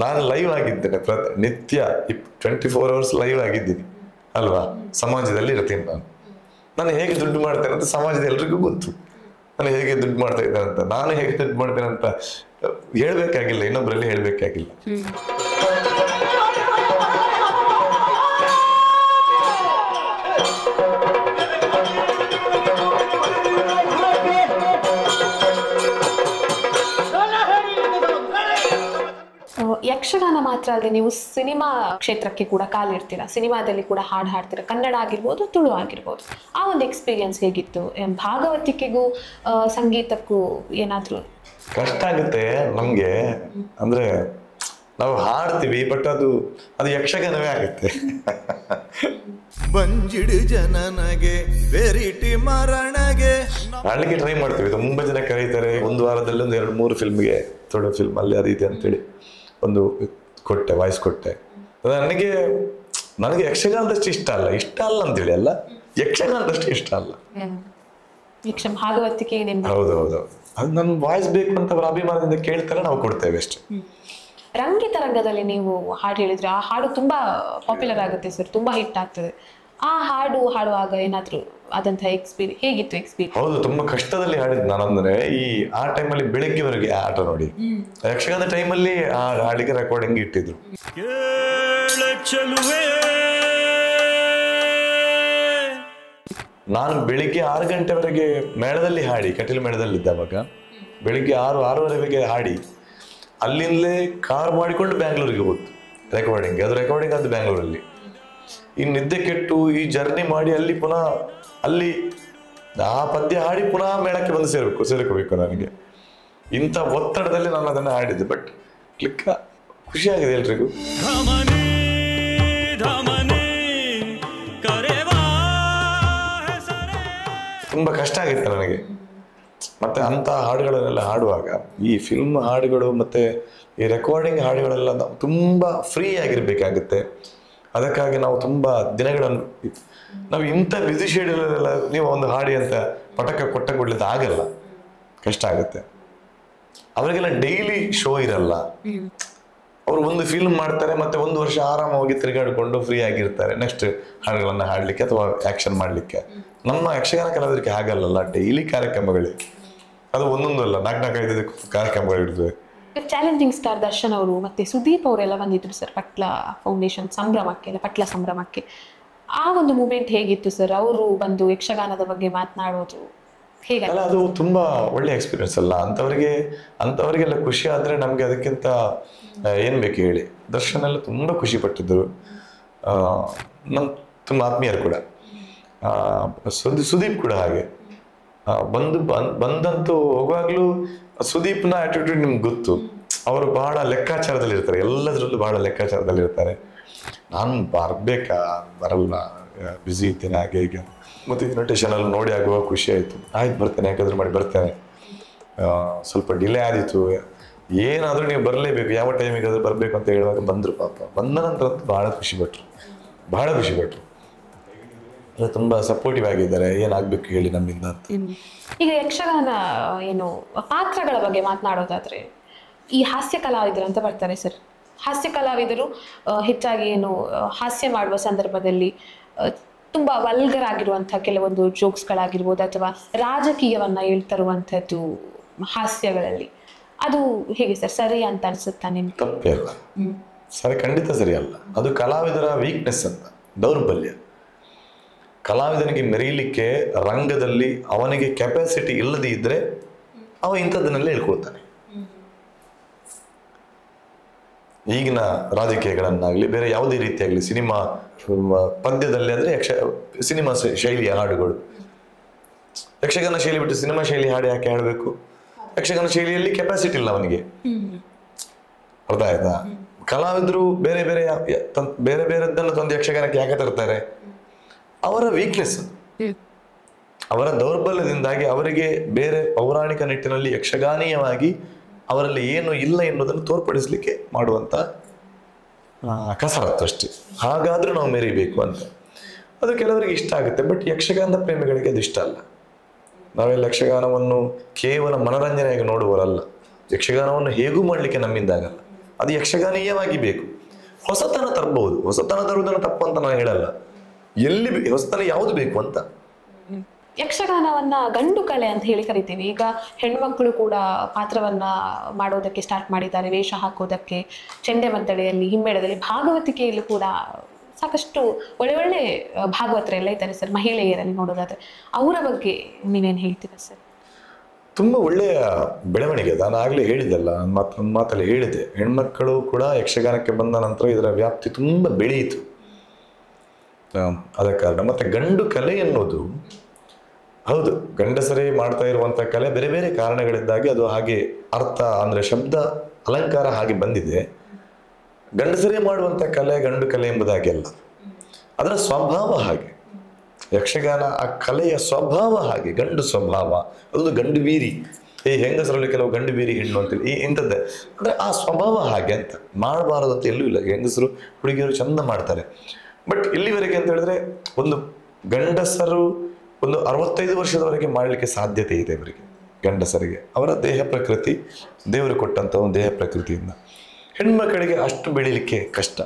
ನಾನು ಲೈವ್ ಆಗಿದ್ದೇನೆ, ನಿತ್ಯ 24 hours ಲೈವ್ ಆಗಿದ್ದೀನಿ ಅಲ್ವಾ? ಸಮಾಜದಲ್ಲಿ ಇರ್ತೀನಿ ನಾನು ಹೇಗೆ ದುಡ್ಡು ಮಾಡ್ತೇನೆ ಅಂತ ಸಮಾಜದ ಎಲ್ರಿಗೂ ಗೊತ್ತು. ನಾನು ಹೇಗೆ ದುಡ್ಡು ಮಾಡ್ತಾ ಇದ್ದೇನೆ ಅಂತ, ನಾನು ಹೇಗೆ ದುಡ್ಡು ಮಾಡ್ತೇನೆ ಅಂತ ಹೇಳ್ಬೇಕಾಗಿಲ್ಲ, ಇನ್ನೊಬ್ಬರಲ್ಲಿ ಹೇಳ್ಬೇಕಾಗಿಲ್ಲ. ಯಕ್ಷಗಾನ ಮಾತ್ರ ಅಲ್ಲದೆ ನೀವು ಸಿನಿಮಾ ಕ್ಷೇತ್ರಕ್ಕೆ ಕೂಡ ಕಾಲಿಡ್ತೀರಾ, ಸಿನಿಮಾದಲ್ಲಿ ಕೂಡ ಹಾಡು ಹಾಡ್ತೀರಾ, ಕನ್ನಡ ಆಗಿರ್ಬೋದು, ತುಳು ಆಗಿರ್ಬೋದು. ಆ ಒಂದು ಎಕ್ಸ್ಪೀರಿಯನ್ಸ್ ಹೇಗಿತ್ತು? ಭಾಗವತಿಕೆಗೂ ಸಂಗೀತಕ್ಕೂ ಏನಾದರೂ ಕಷ್ಟ ಆಗುತ್ತೆ ನಮ್ಗೆ. ಅಂದ್ರೆ ನಾವು ಹಾಡ್ತೀವಿ, ಬಟ್ ಅದು ಯಕ್ಷಗಾನವೇ ಆಗುತ್ತೆ. ಬಂಜಿಡು ಜನನಗೆ ಬೆರಿಟಿ ಮರಣಗೆ ಹಾಡ್ಲಿಕ್ಕೆ ಟ್ರೈ ಮಾಡ್ತೀವಿ. ತುಂಬಾ ಜನ ಕರೀತಾರೆ. 1 ವಾರದಲ್ಲಿ 1-2-3 ಫಿಲ್ಮ್ಗೆ, ಥೋಡೆ ಫಿಲ್ಮ್ ಅಲ್ಲಿ ಅದು ಇದೆ ಅಂತೇಳಿ ಒಂದು ಕೊಟ್ಟೆ, ವಾಯ್ಸ್ ಕೊಟ್ಟೆ. ನನಗೆ ಯಕ್ಷಗಾನದಷ್ಟು ಇಷ್ಟ ಅಲ್ಲ ಅಂತೇಳಿ ಅಲ್ಲ, ಯಕ್ಷಗಾನದಷ್ಟು ಇಷ್ಟ ಅಲ್ಲ. ಭಾಗವತಿಕೆ ಹೌದೌದು, ಅದು ನನ್ನ ವಾಯ್ಸ್ ಬೇಕು ಅಂತ ಅವರ ಅಭಿಮಾನದಿಂದ ಕೇಳ್ತಾರೆ, ನಾವು ಕೊಡ್ತೇವೆ ಅಷ್ಟೇ. ರಂಗಿತ ರಂಗದಲ್ಲಿ ನೀವು ಹಾಡು ಹೇಳಿದ್ರೆ ಆ ಹಾಡು ತುಂಬಾ ಪಾಪ್ಯುಲರ್ ಆಗುತ್ತೆ ಸರ್, ತುಂಬಾ ಹಿಟ್ ಆಗ್ತದೆ. ಆ ಹಾಡು ಹಾಡುವಾಗ ಏನಾದ್ರು ಆದಂತಹ ಎಕ್ಸ್ಪೀರಿಯನ್ಸ್ ಹೇಗಿತ್ತು? ಎಕ್ಸ್ಪೀರಿಯನ್ಸ್ ಹೌದು, ತುಂಬಾ ಕಷ್ಟದಲ್ಲಿ ಹಾಡಿದ್ ನಾನಂದ್ರೆ. ಆ ಟೈಮಲ್ಲಿ ಬೆಳಗ್ಗೆವರೆಗೆ ಆಟ ನೋಡಿ, ಯಕ್ಷಗಾನ ಟೈಮಲ್ಲಿ ಆ ಹಾಡಿಗೆ ರೆಕಾರ್ಡಿಂಗ್ ಇಟ್ಟಿದ್ರು. ನಾನು ಬೆಳಿಗ್ಗೆ 6 ಗಂಟೆವರೆಗೆ ಮೇಳದಲ್ಲಿ ಹಾಡಿ, ಕಟೀಲು ಮೇಳದಲ್ಲಿ ಇದ್ದಾವಾಗ ಬೆಳಿಗ್ಗೆ 6-6:30 ಹಾಡಿ ಅಲ್ಲಿಂದಲೇ ಕಾರ್ ಮಾಡಿಕೊಂಡು ಬ್ಯಾಂಗ್ಳೂರಿಗೆ ಹೋಗ್ತು ರೆಕಾರ್ಡಿಂಗ್. ಅದು ರೆಕಾರ್ಡಿಂಗ್ ಅದು ಬ್ಯಾಂಗ್ಳೂರಲ್ಲಿ. ಈ ನಿದ್ದೆ ಕೆಟ್ಟು ಈ ಜರ್ನಿ ಮಾಡಿ ಅಲ್ಲಿ ಪುನಃ ಅಲ್ಲಿ ಆ ಪದ್ಯ ಹಾಡಿ ಪುನಃ ಮೇಳಕ್ಕೆ ಬಂದು ಸೇರ್ಕೋಬೇಕು ನನಗೆ. ಇಂಥ ಒತ್ತಡದಲ್ಲಿ ನಾನು ಅದನ್ನು ಹಾಡಿದ್ದೆ. ಬಟ್ ಕ್ಲಿಕ್ಕ ಖುಷಿಯಾಗಿದೆ ಎಲ್ರಿಗೂ. ತುಂಬ ಕಷ್ಟ ಆಗಿತ್ತು ನನಗೆ. ಮತ್ತೆ ಅಂಥ ಹಾಡುಗಳನ್ನೆಲ್ಲ ಹಾಡುವಾಗ ಈ ಫಿಲ್ಮ್ ಹಾಡುಗಳು ಮತ್ತೆ ಈ ರೆಕಾರ್ಡಿಂಗ್ ಹಾಡುಗಳೆಲ್ಲ ನಾವು ತುಂಬ ಫ್ರೀ ಆಗಿರ್ಬೇಕಾಗುತ್ತೆ. ಅದಕ್ಕಾಗಿ ನಾವು ತುಂಬ ದಿನಗಳನ್ನು ನಾವು ಇಂಥ ಬ್ಯುಸಿ ಶೆಡ್ಯೂಲಲ್ಲೆಲ್ಲ ನೀವು ಒಂದು ಹಾಡಿ ಅಂತ ಪಟಕ ಕೊಟ್ಟ ಕೊಡ್ಲಿಕ್ಕೆ ಆಗಲ್ಲ, ಕಷ್ಟ ಆಗುತ್ತೆ. ಅವರಿಗೆಲ್ಲ ಡೈಲಿ ಶೋ ಇರಲ್ಲ. ಅವರು ಒಂದು ಫಿಲ್ಮ್ ಮಾಡ್ತಾರೆ, ಮತ್ತೆ ಒಂದು ವರ್ಷ ಆರಾಮಾಗಿ ತಿರುಗಾಡಿಕೊಂಡು ಫ್ರೀ ಆಗಿರ್ತಾರೆ ನೆಕ್ಸ್ಟ್ ಹಾಡುಗಳನ್ನು ಹಾಡಲಿಕ್ಕೆ ಅಥವಾ ಆ್ಯಕ್ಷನ್ ಮಾಡಲಿಕ್ಕೆ. ನಮ್ಮ ಯಕ್ಷಗಾನ ಕಲಾವಿದರಿಗೆ ಹಾಗಲ್ಲ, ಡೈಲಿ ಕಾರ್ಯಕ್ರಮಗಳೇ. ಅದು ಒಂದೊಂದು ಅಲ್ಲ, 4-5 ಕಾರ್ಯಕ್ರಮಗಳಿರ್ತದೆ. ಚಾಲೆಂಜಿಂಗ್ ಸ್ಟಾರ್ ದರ್ಶನ್ ಅವರು ಮತ್ತೆ ಸುದೀಪ್ ಅವರೆಲ್ಲ ಬಂದಿದ್ರು ಸರ್ ಪಟ್ಲ ಫೌಂಡೇಶನ್ ಸಂಭ್ರಮಕ್ಕೆ, ಪಟ್ಲ ಸಂಭ್ರಮಕ್ಕೆ. ಆ ಒಂದು ಮೂಮೆಂಟ್ ಹೇಗಿತ್ತು ಸರ್? ಅವರು ಬಂದು ಯಕ್ಷಗಾನದ ಬಗ್ಗೆ ಮಾತನಾಡೋದು ಹೇಗೆ? ಅಲ್ಲ, ಅದು ತುಂಬಾ ಒಳ್ಳೆ ಎಕ್ಸ್ಪೀರಿಯನ್ಸ್ ಅಲ್ಲ. ಅಂಥವರಿಗೆಲ್ಲ ಖುಷಿ ಆದ್ರೆ ನಮ್ಗೆ ಅದಕ್ಕಿಂತ ಏನ್ ಬೇಕು ಹೇಳಿ. ದರ್ಶನ್ ಎಲ್ಲ ತುಂಬಾ ಖುಷಿ ಪಟ್ಟಿದ್ರು. ನಮ್ ತುಂಬ ಆತ್ಮೀಯರು ಕೂಡ. ಸುದೀಪ್ ಕೂಡ ಹಾಗೆ ಬಂದಂತೂ ಹೋಗುವಾಗ್ಲೂ ಸುದೀಪ್ನ ಆಟಿಟ್ಯೂಡ್ ನಿಮ್ಗೆ ಗೊತ್ತು. ಅವರು ಬಹಳ ಲೆಕ್ಕಾಚಾರದಲ್ಲಿ ಇರ್ತಾರೆ, ಎಲ್ಲದರಲ್ಲೂ ಬಹಳ ಲೆಕ್ಕಾಚಾರದಲ್ಲಿ ಇರ್ತಾರೆ. ನಾನು ಬರಲ್ಲ, ಬ್ಯುಸಿ ಇದ್ದೇನೆ ಹಾಗೆ ಈಗ. ಮತ್ತು ಇನ್ವಿಟೇಷನ್ ಅಲ್ಲಿ ನೋಡಿ ಆಗುವ ಖುಷಿ ಆಯಿತು. ಆಯ್ತು ಬರ್ತೇನೆ, ಯಾಕಾದ್ರೂ ಮಾಡಿ ಬರ್ತೇನೆ. ಸ್ವಲ್ಪ ಡಿಲೇ ಆದಿತ್ತು, ಏನಾದರೂ ನೀವು ಬರಲೇಬೇಕು, ಯಾವ ಟೈಮಿಗಾದ್ರೂ ಬರಬೇಕು ಅಂತ ಹೇಳುವಾಗ ಬಂದರು. ಪಾಪ ಬಂದ ನಂತರ ಭಾಳ ಖುಷಿ ಪಟ್ಟರು. ತುಂಬ ಸಪೋರ್ಟಿವ್ ಆಗಿದ್ದಾರೆ. ಏನಾಗಬೇಕು ಹೇಳಿ ನಮ್ಮಿಂದ ಅಂತ. ಈಗ ಯಕ್ಷಗಾನ ಏನು ಪಾತ್ರಗಳ ಬಗ್ಗೆ ಮಾತನಾಡೋದಾದ್ರೆ, ಈ ಹಾಸ್ಯ ಕಲಾವಿದರು ಅಂತ ಬರ್ತಾರೆ ಸರ್. ಹಾಸ್ಯ ಕಲಾವಿದರು ಹೆಚ್ಚಾಗಿ ಏನು ಹಾಸ್ಯ ಮಾಡುವ ಸಂದರ್ಭದಲ್ಲಿ ತುಂಬ ವಲ್ಗರ್ ಆಗಿರುವಂಥ ಕೆಲವೊಂದು ಜೋಕ್ಸ್ಗಳಾಗಿರ್ಬೋದು ಅಥವಾ ರಾಜಕೀಯವನ್ನ ಹೇಳ್ತರುವಂಥದ್ದು ಹಾಸ್ಯಗಳಲ್ಲಿ, ಅದು ಹೇಗೆ ಸರ್? ಸರಿ ಅಂತ ಅನ್ಸುತ್ತಾ ನಿಮ್ಗೆ? ತಪ್ಪೇ ಅಲ್ಲ ಸರಿ, ಖಂಡಿತ ಸರಿ ಅಲ್ಲ. ಅದು ಕಲಾವಿದರ ವೀಕ್ನೆಸ್ ಅಂತ, ದೌರ್ಬಲ್ಯ. ಕಲಾವಿದನಿಗೆ ಮೆರೀಲಿಕ್ಕೆ ರಂಗದಲ್ಲಿ ಅವನಿಗೆ ಕೆಪಾಸಿಟಿ ಇಲ್ಲದೆ ಇದ್ರೆ ಅವ ಇಂಥದ್ದನ್ನೆಲ್ಲ ಹೇಳ್ಕೊಳ್ತಾನೆ. ಈಗಿನ ರಾಜಕೀಯಗಳನ್ನಾಗಲಿ ಬೇರೆ ಯಾವುದೇ ರೀತಿಯಾಗಲಿ, ಸಿನಿಮಾ ಪದ್ಯದಲ್ಲಿ ಅಂದರೆ ಸಿನಿಮಾ ಶೈಲಿಯ ಹಾಡುಗಳು, ಯಕ್ಷಗಾನ ಶೈಲಿ ಬಿಟ್ಟು ಸಿನಿಮಾ ಶೈಲಿ ಹಾಡು ಯಾಕೆ ಹಾಡಬೇಕು? ಯಕ್ಷಗಾನ ಶೈಲಿಯಲ್ಲಿ ಕೆಪಾಸಿಟಿ ಇಲ್ಲ ಅವನಿಗೆ, ಅರ್ಥ ಆಯ್ತಾ? ಕಲಾವಿದರು ಬೇರೆ ಬೇರೆದ್ದನ್ನು ತಂದು ಯಕ್ಷಗಾನಕ್ಕೆ ಯಾಕೆ ತರ್ತಾರೆ? ಅವರ ವೀಕ್ನೆಸ್, ಅವರ ದೌರ್ಬಲ್ಯದಿಂದಾಗಿ ಅವರಿಗೆ ಬೇರೆ ಪೌರಾಣಿಕ ನಿಟ್ಟಿನಲ್ಲಿ ಯಕ್ಷಗಾನೀಯವಾಗಿ ಅವರಲ್ಲಿ ಏನು ಇಲ್ಲ ಎನ್ನುವುದನ್ನು ತೋರ್ಪಡಿಸಲಿಕ್ಕೆ ಮಾಡುವಂಥ ಕಸರತ್ತು ಅಷ್ಟೇ. ಹಾಗಾದ್ರೂ ನಾವು ಮೆರಿಬೇಕು ಅಂತ ಅದು ಕೆಲವರಿಗೆ ಇಷ್ಟ ಆಗುತ್ತೆ. ಬಟ್ ಯಕ್ಷಗಾನದ ಪ್ರೇಮಿಗಳಿಗೆ ಅದು ಇಷ್ಟ ಅಲ್ಲ. ನಾವೆಲ್ಲ ಯಕ್ಷಗಾನವನ್ನು ಕೇವಲ ಮನರಂಜನೆಯಾಗಿ ನೋಡುವವರಲ್ಲ. ಯಕ್ಷಗಾನವನ್ನು ಹೇಗೂ ಮಾಡಲಿಕ್ಕೆ ನಮ್ಮಿಂದ ಆಗಲ್ಲ. ಅದು ಯಕ್ಷಗಾನೀಯವಾಗಿ ಬೇಕು. ಹೊಸತನ ತರಬಹುದು, ಹೊಸತನ ತರುವುದನ್ನು ತಪ್ಪು ಅಂತ ನಾನು ಹೇಳಲ್ಲ. ಎಲ್ಲಿ ಹೊಸತನ ಯಾವುದು ಬೇಕು ಅಂತ. ಯಕ್ಷಗಾನವನ್ನ ಗಂಡು ಕಲೆ ಅಂತ ಹೇಳಿ ಕರಿತೀವಿ. ಈಗ ಹೆಣ್ಮಕ್ಳು ಕೂಡ ಪಾತ್ರವನ್ನ ಮಾಡೋದಕ್ಕೆ ಸ್ಟಾರ್ಟ್ ಮಾಡಿದ್ದಾರೆ, ವೇಷ ಹಾಕೋದಕ್ಕೆ. ಚೆಂಡೆಮದ್ದಳೆಯಲ್ಲಿ, ಹಿಮ್ಮೇಳದಲ್ಲಿ, ಭಾಗವತಿಕೆಯಲ್ಲಿ ಕೂಡ ಸಾಕಷ್ಟು ಒಳ್ಳೆ ಭಾಗವತರೆಲ್ಲ ಇದ್ದಾರೆ ಸರ್. ಮಹಿಳೆಯರಲ್ಲಿ ನೋಡೋದಾದ್ರೆ ಅವರ ಬಗ್ಗೆ ನೀವೇನು ಹೇಳ್ತೀರಾ ಸರ್? ತುಂಬ ಒಳ್ಳೆಯ ಬೆಳವಣಿಗೆ. ನಾನು ಆಗಲೇ ಹೇಳಿದ್ದೆಲ್ಲ, ಮತ್ತೊಂದು ಮಾತಲ್ಲಿ ಹೇಳಿದೆ, ಹೆಣ್ಮಕ್ಕಳು ಕೂಡ ಯಕ್ಷಗಾನಕ್ಕೆ ಬಂದ ನಂತರ ಇದರ ವ್ಯಾಪ್ತಿ ತುಂಬ ಬೆಳೆಯಿತು. ಅದ ಕಾರಣ ಮತ್ತೆ ಗಂಡು ಕಲೆ ಎನ್ನುವುದು, ಹೌದು ಗಂಡಸರೇ ಮಾಡ್ತಾ ಇರುವಂಥ ಕಲೆ, ಬೇರೆ ಬೇರೆ ಕಾರಣಗಳಿಂದಾಗಿ ಅದು ಹಾಗೆ ಅರ್ಥ ಅಂದರೆ ಶಬ್ದ ಅಲಂಕಾರ ಹಾಗೆ ಬಂದಿದೆ. ಗಂಡಸರೇ ಮಾಡುವಂಥ ಕಲೆ ಗಂಡು ಕಲೆ ಎಂಬುದಾಗಿ ಅಲ್ಲ, ಅದರ ಸ್ವಭಾವ ಹಾಗೆ. ಯಕ್ಷಗಾನ ಆ ಕಲೆಯ ಸ್ವಭಾವ ಹಾಗೆ, ಗಂಡು ಸ್ವಭಾವ. ಅದು ಗಂಡು ಬೀರಿ, ಈ ಹೆಂಗಸರಲ್ಲಿ ಕೆಲವು ಗಂಡು ಬೀರಿ ಹೆಣ್ಣು ಅಂತೇಳಿ ಈ ಇಂಥದ್ದೇ, ಅಂದರೆ ಆ ಸ್ವಭಾವ ಹಾಗೆ ಅಂತ. ಮಾಡಬಾರದು ಅಂತ ಎಲ್ಲೂ ಇಲ್ಲ. ಹೆಂಗಸರು ಹುಡುಗಿಯರು ಚಂದ ಮಾಡ್ತಾರೆ. ಬಟ್ ಇಲ್ಲಿವರೆಗೆ ಅಂತ ಹೇಳಿದ್ರೆ ಒಂದು ಗಂಡಸರು ಒಂದು 65 ವರ್ಷದವರೆಗೆ ಮಾಡಲಿಕ್ಕೆ ಸಾಧ್ಯತೆ ಇದೆ ಇವರಿಗೆ, ಗಂಡಸರಿಗೆ. ಅವರ ದೇಹ ಪ್ರಕೃತಿ, ದೇವರು ಕೊಟ್ಟಂಥ ಒಂದು ದೇಹ ಪ್ರಕೃತಿಯಿಂದ. ಹೆಣ್ಮಕ್ಕಳಿಗೆ ಅಷ್ಟು ಬೆಳೀಲಿಕ್ಕೆ ಕಷ್ಟ.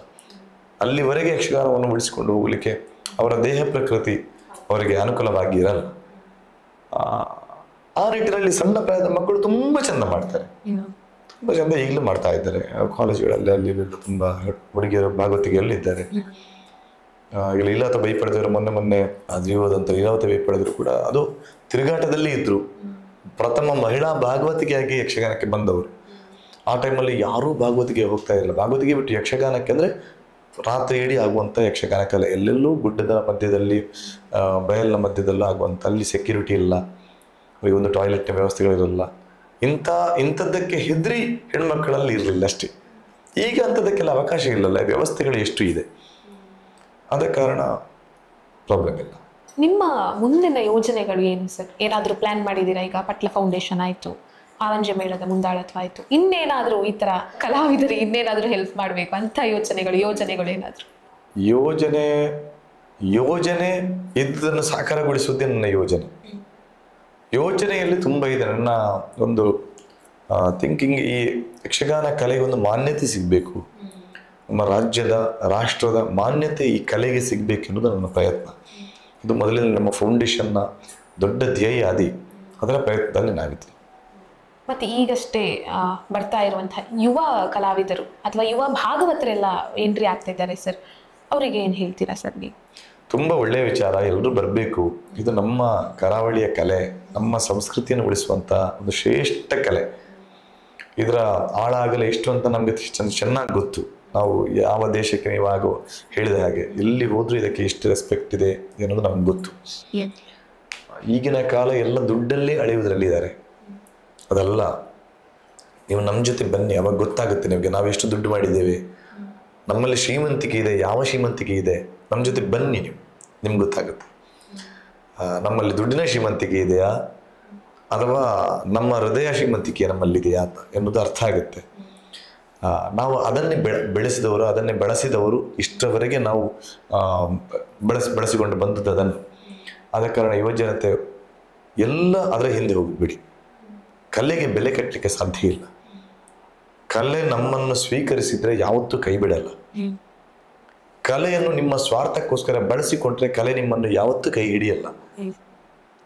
ಅಲ್ಲಿವರೆಗೆ ಯಕ್ಷಗಾನವನ್ನು ಉಳಿಸಿಕೊಂಡು ಹೋಗಲಿಕ್ಕೆ ಅವರ ದೇಹ ಪ್ರಕೃತಿ ಅವರಿಗೆ ಅನುಕೂಲವಾಗಿ ಇರಲ್ಲ. ಆ ನಿಟ್ಟಿನಲ್ಲಿ ಸಣ್ಣ ಪ್ರಾಯದ ಮಕ್ಕಳು ತುಂಬ ಚಂದ ಮಾಡ್ತಾರೆ, ತುಂಬ ಚಂದ ಈಗಲೂ ಮಾಡ್ತಾ ಇದ್ದಾರೆ. ಕಾಲೇಜುಗಳಲ್ಲಿ ಅಲ್ಲಿ ತುಂಬ ಹುಡುಗಿಯರು ಭಾಗವತಿಗೆಯಲ್ಲಿ ಇದ್ದಾರೆ. ಈಗ ಲೀಲಾವತಿ ಬೈಪಡೆದವರು ಮೊನ್ನೆ ಜೀವದಂತ ಲೀಲಾವತಿ ಬೈಪಡೆದ್ರು ಕೂಡ ಅದು ತಿರುಗಾಟದಲ್ಲಿ ಇದ್ರು. ಪ್ರಥಮ ಮಹಿಳಾ ಭಾಗವತಿಗೆಯಾಗಿ ಯಕ್ಷಗಾನಕ್ಕೆ ಬಂದವರು. ಆ ಟೈಮಲ್ಲಿ ಯಾರೂ ಭಾಗವತಿಗೆ ಹೋಗ್ತಾ ಇರಲಿಲ್ಲ. ಭಾಗವತಿಗೆ ಬಿಟ್ಟು ಯಕ್ಷಗಾನಕ್ಕೆ ಅಂದರೆ ರಾತ್ರಿ ಇಡೀ ಆಗುವಂಥ ಯಕ್ಷಗಾನ ಕಲೆ, ಎಲ್ಲೆಲ್ಲೂ ಗುಡ್ಡದ ಮಧ್ಯದಲ್ಲಿ ಬಯಲಿನ ಮಧ್ಯದಲ್ಲೂ ಆಗುವಂಥ, ಅಲ್ಲಿ ಸೆಕ್ಯೂರಿಟಿ ಇಲ್ಲ, ಅವರಿಗೆ ಒಂದು ಟಾಯ್ಲೆಟ್ನ ವ್ಯವಸ್ಥೆಗಳಿರಲ್ಲ. ಇಂಥದ್ದಕ್ಕೆ ಹೆದರಿ ಹೆಣ್ಮಕ್ಕಳಲ್ಲಿ ಇರಲಿಲ್ಲ ಅಷ್ಟೇ. ಈಗ ಅಂಥದ್ದಕ್ಕೆಲ್ಲ ಅವಕಾಶ ಇಲ್ಲಲ್ಲ, ವ್ಯವಸ್ಥೆಗಳು ಎಷ್ಟು ಇದೆ, ಆದ ಕಾರಣ ಪ್ರಾಬ್ಲಮ್ ಇಲ್ಲ. ನಿಮ್ಮ ಮುಂದಿನ ಯೋಜನೆಗಳು ಏನು ಸರ್? ಏನಾದರೂ ಪ್ಲಾನ್ ಮಾಡಿದ್ದೀರಾ? ಈಗ ಪಟ್ಲ ಫೌಂಡೇಶನ್ ಆಯಿತು, ಆವಂಜ ಮೇಳದ ಮುಂದಾಳತ್ವ ಆಯಿತು, ಇನ್ನೇನಾದರೂ ಈ ಥರ ಕಲಾವಿದರಿಗೆ ಇನ್ನೇನಾದರೂ ಹೆಲ್ಪ್ ಮಾಡಬೇಕು ಅಂತ ಯೋಜನೆಗಳು ಏನಾದರೂ? ಯೋಜನೆ ಇದ್ದನ್ನು ಸಾಕಾರಗೊಳಿಸುವುದೇ ನನ್ನ ಯೋಜನೆಯಲ್ಲಿ ತುಂಬ ಇದೆ. ನನ್ನ ಒಂದು ಥಿಂಕಿಂಗ್, ಈ ಯಕ್ಷಗಾನ ಕಲೆಗೆ ಒಂದು ಮಾನ್ಯತೆ ಸಿಗಬೇಕು, ನಮ್ಮ ರಾಷ್ಟ್ರದ ಮಾನ್ಯತೆ ಈ ಕಲೆಗೆ ಸಿಗಬೇಕೆನ್ನುವುದು ನನ್ನ ಪ್ರಯತ್ನ. ಇದು ಮೊದಲಿನ ನಮ್ಮ ಫೌಂಡೇಶನ್ನ ದೊಡ್ಡ ಧ್ಯೇಯ ಅದರ ಪ್ರಯತ್ನದಲ್ಲಿ ನಾವಿದ್ವಿ. ಮತ್ತು ಈಗಷ್ಟೇ ಬರ್ತಾ ಇರುವಂತಹ ಯುವ ಕಲಾವಿದರು ಅಥವಾ ಯುವ ಭಾಗವತರೆಲ್ಲ ಎಂಟ್ರಿ ಆಗ್ತಾ ಇದ್ದಾರೆ ಸರ್, ಅವರಿಗೆ ಏನು ಹೇಳ್ತೀರಾ ಸರ್ ನೀವು? ತುಂಬ ಒಳ್ಳೆಯ ವಿಚಾರ, ಎಲ್ಲರೂ ಬರಬೇಕು. ಇದು ನಮ್ಮ ಕರಾವಳಿಯ ಕಲೆ, ನಮ್ಮ ಸಂಸ್ಕೃತಿಯನ್ನು ಉಳಿಸುವಂಥ ಒಂದು ಶ್ರೇಷ್ಠ ಕಲೆ. ಇದರ ಆಳಾಗಲೇ ಎಷ್ಟು ಅಂತ ನಮಗೆ ಚೆನ್ನಾಗಿ ಗೊತ್ತು. ನಾವು ಯಾವ ದೇಶಕ್ಕೆ ನೀವಾಗ ಹೇಳಿದ ಹಾಗೆ ಎಲ್ಲಿ ಹೋದ್ರೂ ಇದಕ್ಕೆ ಎಷ್ಟು ರೆಸ್ಪೆಕ್ಟ್ ಇದೆ ಅನ್ನೋದು ನಮ್ಗೆ ಗೊತ್ತು. ಈಗಿನ ಕಾಲ ಎಲ್ಲ ದುಡ್ಡಲ್ಲೇ ಅಳೆಯುವುದರಲ್ಲಿದ್ದಾರೆ. ಅದಲ್ಲ, ನೀವು ನಮ್ಮ ಜೊತೆ ಬನ್ನಿ, ಅವಾಗ ಗೊತ್ತಾಗುತ್ತೆ ನಿಮಗೆ ನಾವು ಎಷ್ಟು ದುಡ್ಡು ಮಾಡಿದ್ದೇವೆ, ನಮ್ಮಲ್ಲಿ ಶ್ರೀಮಂತಿಕೆ ಇದೆ, ಯಾವ ಶ್ರೀಮಂತಿಕೆ ಇದೆ. ನಮ್ಮ ಜೊತೆ ಬನ್ನಿ, ನಿಮ್ಗೆ ಗೊತ್ತಾಗುತ್ತೆ ನಮ್ಮಲ್ಲಿ ದುಡ್ಡಿನ ಶ್ರೀಮಂತಿಕೆ ಇದೆಯಾ ಅಥವಾ ನಮ್ಮ ಹೃದಯ ಶ್ರೀಮಂತಿಕೆ ನಮ್ಮಲ್ಲಿದೆಯಾ ಅಂತ ಎನ್ನುವುದು ಅರ್ಥ ಆಗುತ್ತೆ. ನಾವು ಅದನ್ನೇ ಬೆಳೆಸಿದವರು, ಅದನ್ನೇ ಬಳಸಿದವರು, ಇಷ್ಟರವರೆಗೆ ನಾವು ಬಳಸಿಕೊಂಡು ಬಂದದ್ದು ಅದನ್ನು. ಆದ ಕಾರಣ ಯುವಜನತೆ ಎಲ್ಲ ಅದರ ಹಿಂದೆ ಹೋಗಿಬಿಡಿ. ಕಲೆಗೆ ಬೆಲೆ ಕಟ್ಟಲಿಕ್ಕೆ ಸಾಧ್ಯ ಇಲ್ಲ. ಕಲೆ ನಮ್ಮನ್ನು ಸ್ವೀಕರಿಸಿದ್ರೆ ಯಾವತ್ತೂ ಕೈ ಬಿಡಲ್ಲ. ಕಲೆಯನ್ನು ನಿಮ್ಮ ಸ್ವಾರ್ಥಕ್ಕೋಸ್ಕರ ಬಳಸಿಕೊಂಡ್ರೆ ಕಲೆ ನಿಮ್ಮನ್ನು ಯಾವತ್ತೂ ಕೈ ಹಿಡಿಯಲ್ಲ.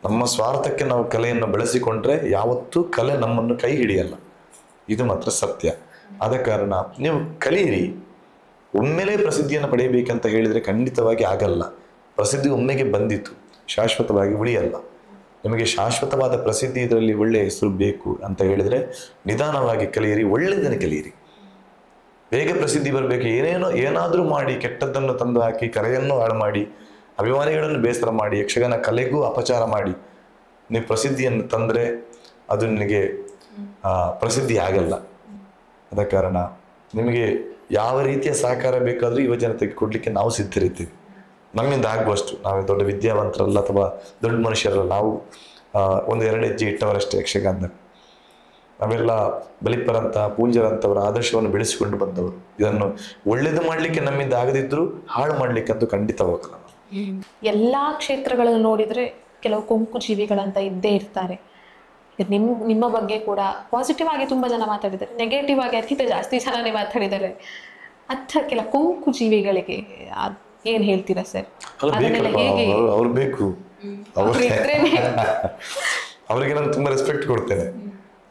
ನಮ್ಮ ಸ್ವಾರ್ಥಕ್ಕೆ ನಾವು ಕಲೆಯನ್ನು ಬಳಸಿಕೊಂಡ್ರೆ ಯಾವತ್ತೂ ಕಲೆ ನಮ್ಮನ್ನು ಕೈ ಹಿಡಿಯಲ್ಲ. ಇದು ಮಾತ್ರ ಸತ್ಯ. ಆದ ಕಾರಣ ನೀವು ಕಲಿಯಿರಿ. ಒಮ್ಮೆಲೇ ಪ್ರಸಿದ್ಧಿಯನ್ನು ಪಡೆಯಬೇಕಂತ ಹೇಳಿದರೆ ಖಂಡಿತವಾಗಿ ಆಗಲ್ಲ. ಪ್ರಸಿದ್ಧಿ ಒಮ್ಮೆಗೆ ಬಂದಿತ್ತು, ಶಾಶ್ವತವಾಗಿ ಉಳಿಯಲ್ಲ. ನಿಮಗೆ ಶಾಶ್ವತವಾದ ಪ್ರಸಿದ್ಧಿ, ಇದರಲ್ಲಿ ಒಳ್ಳೆಯ ಹೆಸರು ಬೇಕು ಅಂತ ಹೇಳಿದರೆ ನಿಧಾನವಾಗಿ ಕಲಿಯಿರಿ, ಒಳ್ಳೆಯದನ್ನು ಕಲಿಯಿರಿ. ಬೇಗ ಪ್ರಸಿದ್ಧಿ ಬರಬೇಕು, ಏನಾದರೂ ಮಾಡಿ ಕೆಟ್ಟದ್ದನ್ನು ತಂದು ಹಾಕಿ ಕಲೆಯನ್ನು ಹಾಳು ಮಾಡಿ ಅಭಿಮಾನಿಗಳನ್ನು ಬೇಸರ ಮಾಡಿ ಯಕ್ಷಗಾನ ಕಲೆಗೂ ಅಪಚಾರ ಮಾಡಿ ನೀವು ಪ್ರಸಿದ್ಧಿಯನ್ನು ತಂದರೆ ಅದು ನಿನಗೆ ಪ್ರಸಿದ್ಧಿ ಆಗಲ್ಲ. ಆದ ಕಾರಣ ನಿಮಗೆ ಯಾವ ರೀತಿಯ ಸಹಕಾರ ಬೇಕಾದರೂ ಯುವ ಜನತೆಗೆ ಕೊಡಲಿಕ್ಕೆ ನಾವು ಸಿದ್ಧರಿದ್ದೀವಿ. ನಮ್ಮಿಂದ ಆಗುವಷ್ಟು. ನಾವು ದೊಡ್ಡ ವಿದ್ಯಾವಂತರಲ್ಲ ಅಥವಾ ದೊಡ್ಡ ಮನುಷ್ಯರಲ್ಲ, ನಾವು 1-2 ಹೆಜ್ಜೆ ಇಟ್ಟವರಷ್ಟೇ ಯಕ್ಷಗಾನದಲ್ಲಿ. ನಾವೆಲ್ಲ ಬಲಿಪರಂತ ಪೂಂಜರಂತವರ ಆದರ್ಶವನ್ನು ಬೆಳೆಸಿಕೊಂಡು ಬಂದವರು. ಇದನ್ನು ಒಳ್ಳೇದು ಮಾಡಲಿಕ್ಕೆ ನಮ್ಮಿಂದ ಆಗದಿದ್ದರೂ ಹಾಳು ಮಾಡಲಿಕ್ಕೆ ಅಂತೂ ಖಂಡಿತ ಹೋಗಲ್ಲ. ಎಲ್ಲಾ ಕ್ಷೇತ್ರಗಳನ್ನು ನೋಡಿದ್ರೆ ಕೆಲವು ಕೊಂಕು ಜೀವಿಗಳಂತ ಇದ್ದೇ ಇರ್ತಾರೆ. ನಿಮ್ಮ ಬಗ್ಗೆ ಕೂಡ ಪಾಸಿಟಿವ್ ಆಗಿ ತುಂಬಾ ಜನ ಮಾತಾಡಿದ್ದಾರೆ, ನೆಗೆಟಿವ್ ಆಗಿ ಅದಕ್ಕಿಂತ ಜಾಸ್ತಿ ಜನನೇ ಮಾತಾಡಿದ್ದಾರೆ. ಅಂಥ ಕೆಲ ಕೊಂಕು ಜೀವಿಗಳಿಗೆ ಏನ್ ಹೇಳ್ತೀರಾ ಸರ್? ಅವ್ರು ಬೇಕು, ಅವರಿಗೆ ನಾನು ತುಂಬಾ ರೆಸ್ಪೆಕ್ಟ್ ಕೊಡ್ತೇನೆ.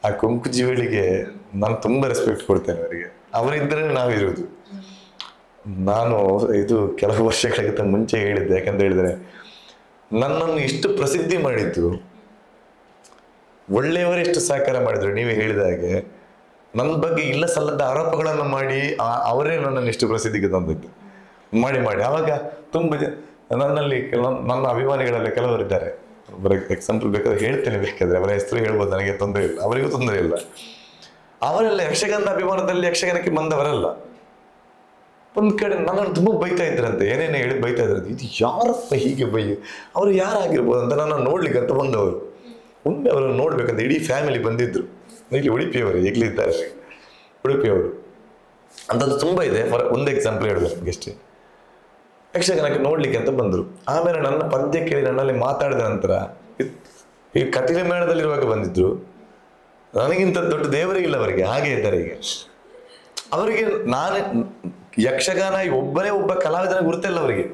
ಆ ಕೊಂಕು ಜೀವಿಗಳಿಗೆ ನಾನು ತುಂಬಾ ರೆಸ್ಪೆಕ್ಟ್ ಕೊಡ್ತೇನೆ. ಅವರಿದ್ರೆ ನಾವಿರೋದು. ನಾನು ಇದು ಕೆಲವು ವರ್ಷಗಳಿಗಿಂತ ಮುಂಚೆ ಹೇಳಿದ್ದೆ. ಯಾಕಂತ ಹೇಳಿದ್ರೆ ನನ್ನನ್ನು ಇಷ್ಟು ಪ್ರಸಿದ್ಧಿ ಮಾಡಿದ್ದು ಒಳ್ಳೆಯವರೇ ಎಷ್ಟು ಸಹಕಾರ ಮಾಡಿದ್ರು. ನೀವೇ ಹೇಳಿದ ಹಾಗೆ ನನ್ನ ಬಗ್ಗೆ ಇಲ್ಲ ಸಲ್ಲದ ಆರೋಪಗಳನ್ನು ಮಾಡಿ ಅವರೇ ನನ್ನನ್ನು ಇಷ್ಟು ಪ್ರಸಿದ್ಧಿಗೆ ತಂದಿದ್ದು ಮಾಡಿ. ಆವಾಗ ತುಂಬ ನನ್ನಲ್ಲಿ ನನ್ನ ಅಭಿಮಾನಿಗಳಲ್ಲಿ ಕೆಲವರಿದ್ದಾರೆ. ಎಕ್ಸಾಂಪಲ್ ಬೇಕಾದ್ರೆ ಹೇಳ್ತೇನೆ, ಬೇಕಾದ್ರೆ ಅವರ ಹೆಸರು ಹೇಳ್ಬೋದು, ನನಗೆ ತೊಂದರೆ ಇಲ್ಲ, ಅವರಿಗೂ ತೊಂದರೆ ಇಲ್ಲ. ಅವರೆಲ್ಲ ಯಕ್ಷಗಾನದ ಅಭಿಮಾನದಲ್ಲಿ ಯಕ್ಷಗಾನಕ್ಕೆ ಬಂದವರಲ್ಲ. ಒಂದು ಕಡೆ ನನ್ನನ್ನು ತುಂಬ ಬೈತಾ ಇದ್ರಂತೆ, ಏನೇನು ಹೇಳಿ ಬೈತಾ ಇದ್ರಂತೆ. ಇದು ಯಾರಪ್ಪ ಹೀಗೆ ಅವರು ಯಾರಾಗಿರ್ಬೋದು ಅಂತ ನನ್ನ ನೋಡ್ಲಿಕ್ಕೆ ಅಂತ ಬಂದವರು. ಒಮ್ಮೆ ಅವರನ್ನು ನೋಡ್ಬೇಕಂತ ಇಡೀ ಫ್ಯಾಮಿಲಿ ಬಂದಿದ್ರು. ಇಲ್ಲಿ ಉಡುಪಿಯವರು ಈಗಲಿದ್ದಾರೆ, ಉಡುಪಿಯವರು ಅಂಥದ್ದು ತುಂಬ ಇದೆ. ಒಂದು ಎಕ್ಸಾಂಪಲ್ ಹೇಳ್ಬೇಕು ನಿಮಗೆ ಅಷ್ಟೇ. ಯಕ್ಷಗಾನಕ್ಕೆ ನೋಡ್ಲಿಕ್ಕೆ ಅಂತ ಬಂದರು. ಆಮೇಲೆ ನನ್ನ ಪದ್ಯ ಕೇಳಿ ನನ್ನಲ್ಲಿ ಮಾತಾಡಿದ ನಂತರ ಈ ಕಟೀಲು ಮೇಳದಲ್ಲಿರುವಾಗ ಬಂದಿದ್ರು. ನನಗಿಂತ ದೊಡ್ಡ ದೇವರಿಗಿಲ್ಲ ಅವರಿಗೆ, ಹಾಗೆ ಇದ್ದಾರೆ ಈಗ. ಅವರಿಗೆ ನಾನೇ ಯಕ್ಷಗಾನ ಒಬ್ಬ ಕಲಾವಿದನ ಗುರುತಿಲ್ಲ ಅವರಿಗೆ.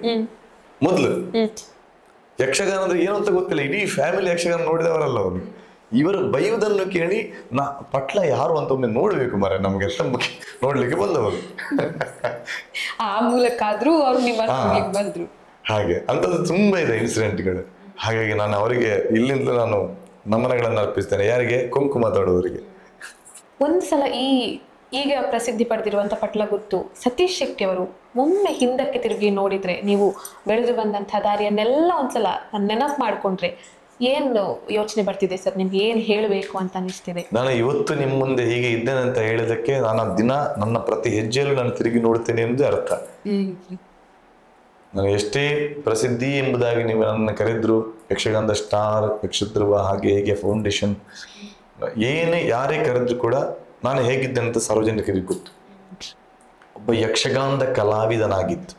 ಮೊದಲು ಯಕ್ಷಗಾನ ಅಂದ್ರೆ ಏನು ಅಂತ ಗೊತ್ತಿಲ್ಲ. ಇಡೀ ಫ್ಯಾಮಿಲಿ ಯಕ್ಷಗಾನ ನೋಡಿದವರಲ್ಲ ಅವರು. ಇವರು ಬೈಯುವುದನ್ನು ಕೇಳಿ ಪಟ್ಲ ಯಾರು ಅಂತ ಒಮ್ಮೆ ನೋಡ್ಬೇಕು ಮರ, ನಮ್ಗೆ ನೋಡ್ಲಿಕ್ಕೆ ಬಂದವರು. ಆ ಮೂಲಕ ಆದ್ರೂ ಅವ್ರು ಬಂದ್ರು. ಹಾಗೆ ಅಂತದ್ದು ತುಂಬಾ ಇದೆ ಇನ್ಸಿಡೆಂಟ್ಗಳು. ಹಾಗಾಗಿ ನಾನು ಅವರಿಗೆ ಇಲ್ಲಿಂದ ನಾನು ನಮನಗಳನ್ನು ಅರ್ಪಿಸ್ತೇನೆ. ಯಾರಿಗೆ? ಕೊಂಕು ಮಾತಾಡುವವರಿಗೆ. ಒಂದು ಸಲ ಈಗ ಪ್ರಸಿದ್ಧಿ ಪಡೆದಿರುವಂಥ ಪಟ್ಲಗುತ್ತು ಸತೀಶ್ ಶೆಟ್ಟಿ ಅವರು ಒಮ್ಮೆ ಹಿಂದಕ್ಕೆ ತಿರುಗಿ ನೋಡಿದರೆ, ನೀವು ಬೆಳೆದು ಬಂದಂಥ ದಾರಿಯನ್ನೆಲ್ಲ ಒಂದ್ಸಲ ನೆನಪು ಮಾಡಿಕೊಂಡ್ರೆ ಏನು ಯೋಚನೆ ಬರ್ತಿದೆ ಸರ್? ನಿಮ್ಗೆ ಏನು ಹೇಳಬೇಕು ಅಂತ ಅನಿಸ್ತಿದೆ? ನಾನು ಇವತ್ತು ನಿಮ್ಮ ಮುಂದೆ ಹೀಗೆ ಇದ್ದೇನೆ ಅಂತ ಹೇಳಿದಕ್ಕೆ ನಾನು ದಿನ ನನ್ನ ಪ್ರತಿ ಹೆಜ್ಜೆಯಲ್ಲೂ ನಾನು ತಿರುಗಿ ನೋಡ್ತೇನೆ ಎಂದು ಅರ್ಥ. ನಾನು ಎಷ್ಟೇ ಪ್ರಸಿದ್ಧಿ ಎಂಬುದಾಗಿ ನೀವು ನನ್ನ ಕರೆದ್ರು, ಯಕ್ಷಗಾನದ ಸ್ಟಾರ್, ನಕ್ಷತ್ರವ, ಹಾಗೆ ಹೇಗೆ ಫೌಂಡೇಶನ್, ಯಾರೇ ಕರೆದ್ರು ಕೂಡ ನಾನು ಹೇಗಿದ್ದೇನೆ ಅಂತ ಸಾರ್ವಜನಿಕರಿಗೆ ಗೊತ್ತು. ಒಬ್ಬ ಯಕ್ಷಗಾನದ ಕಲಾವಿದನಾಗಿದ್ದು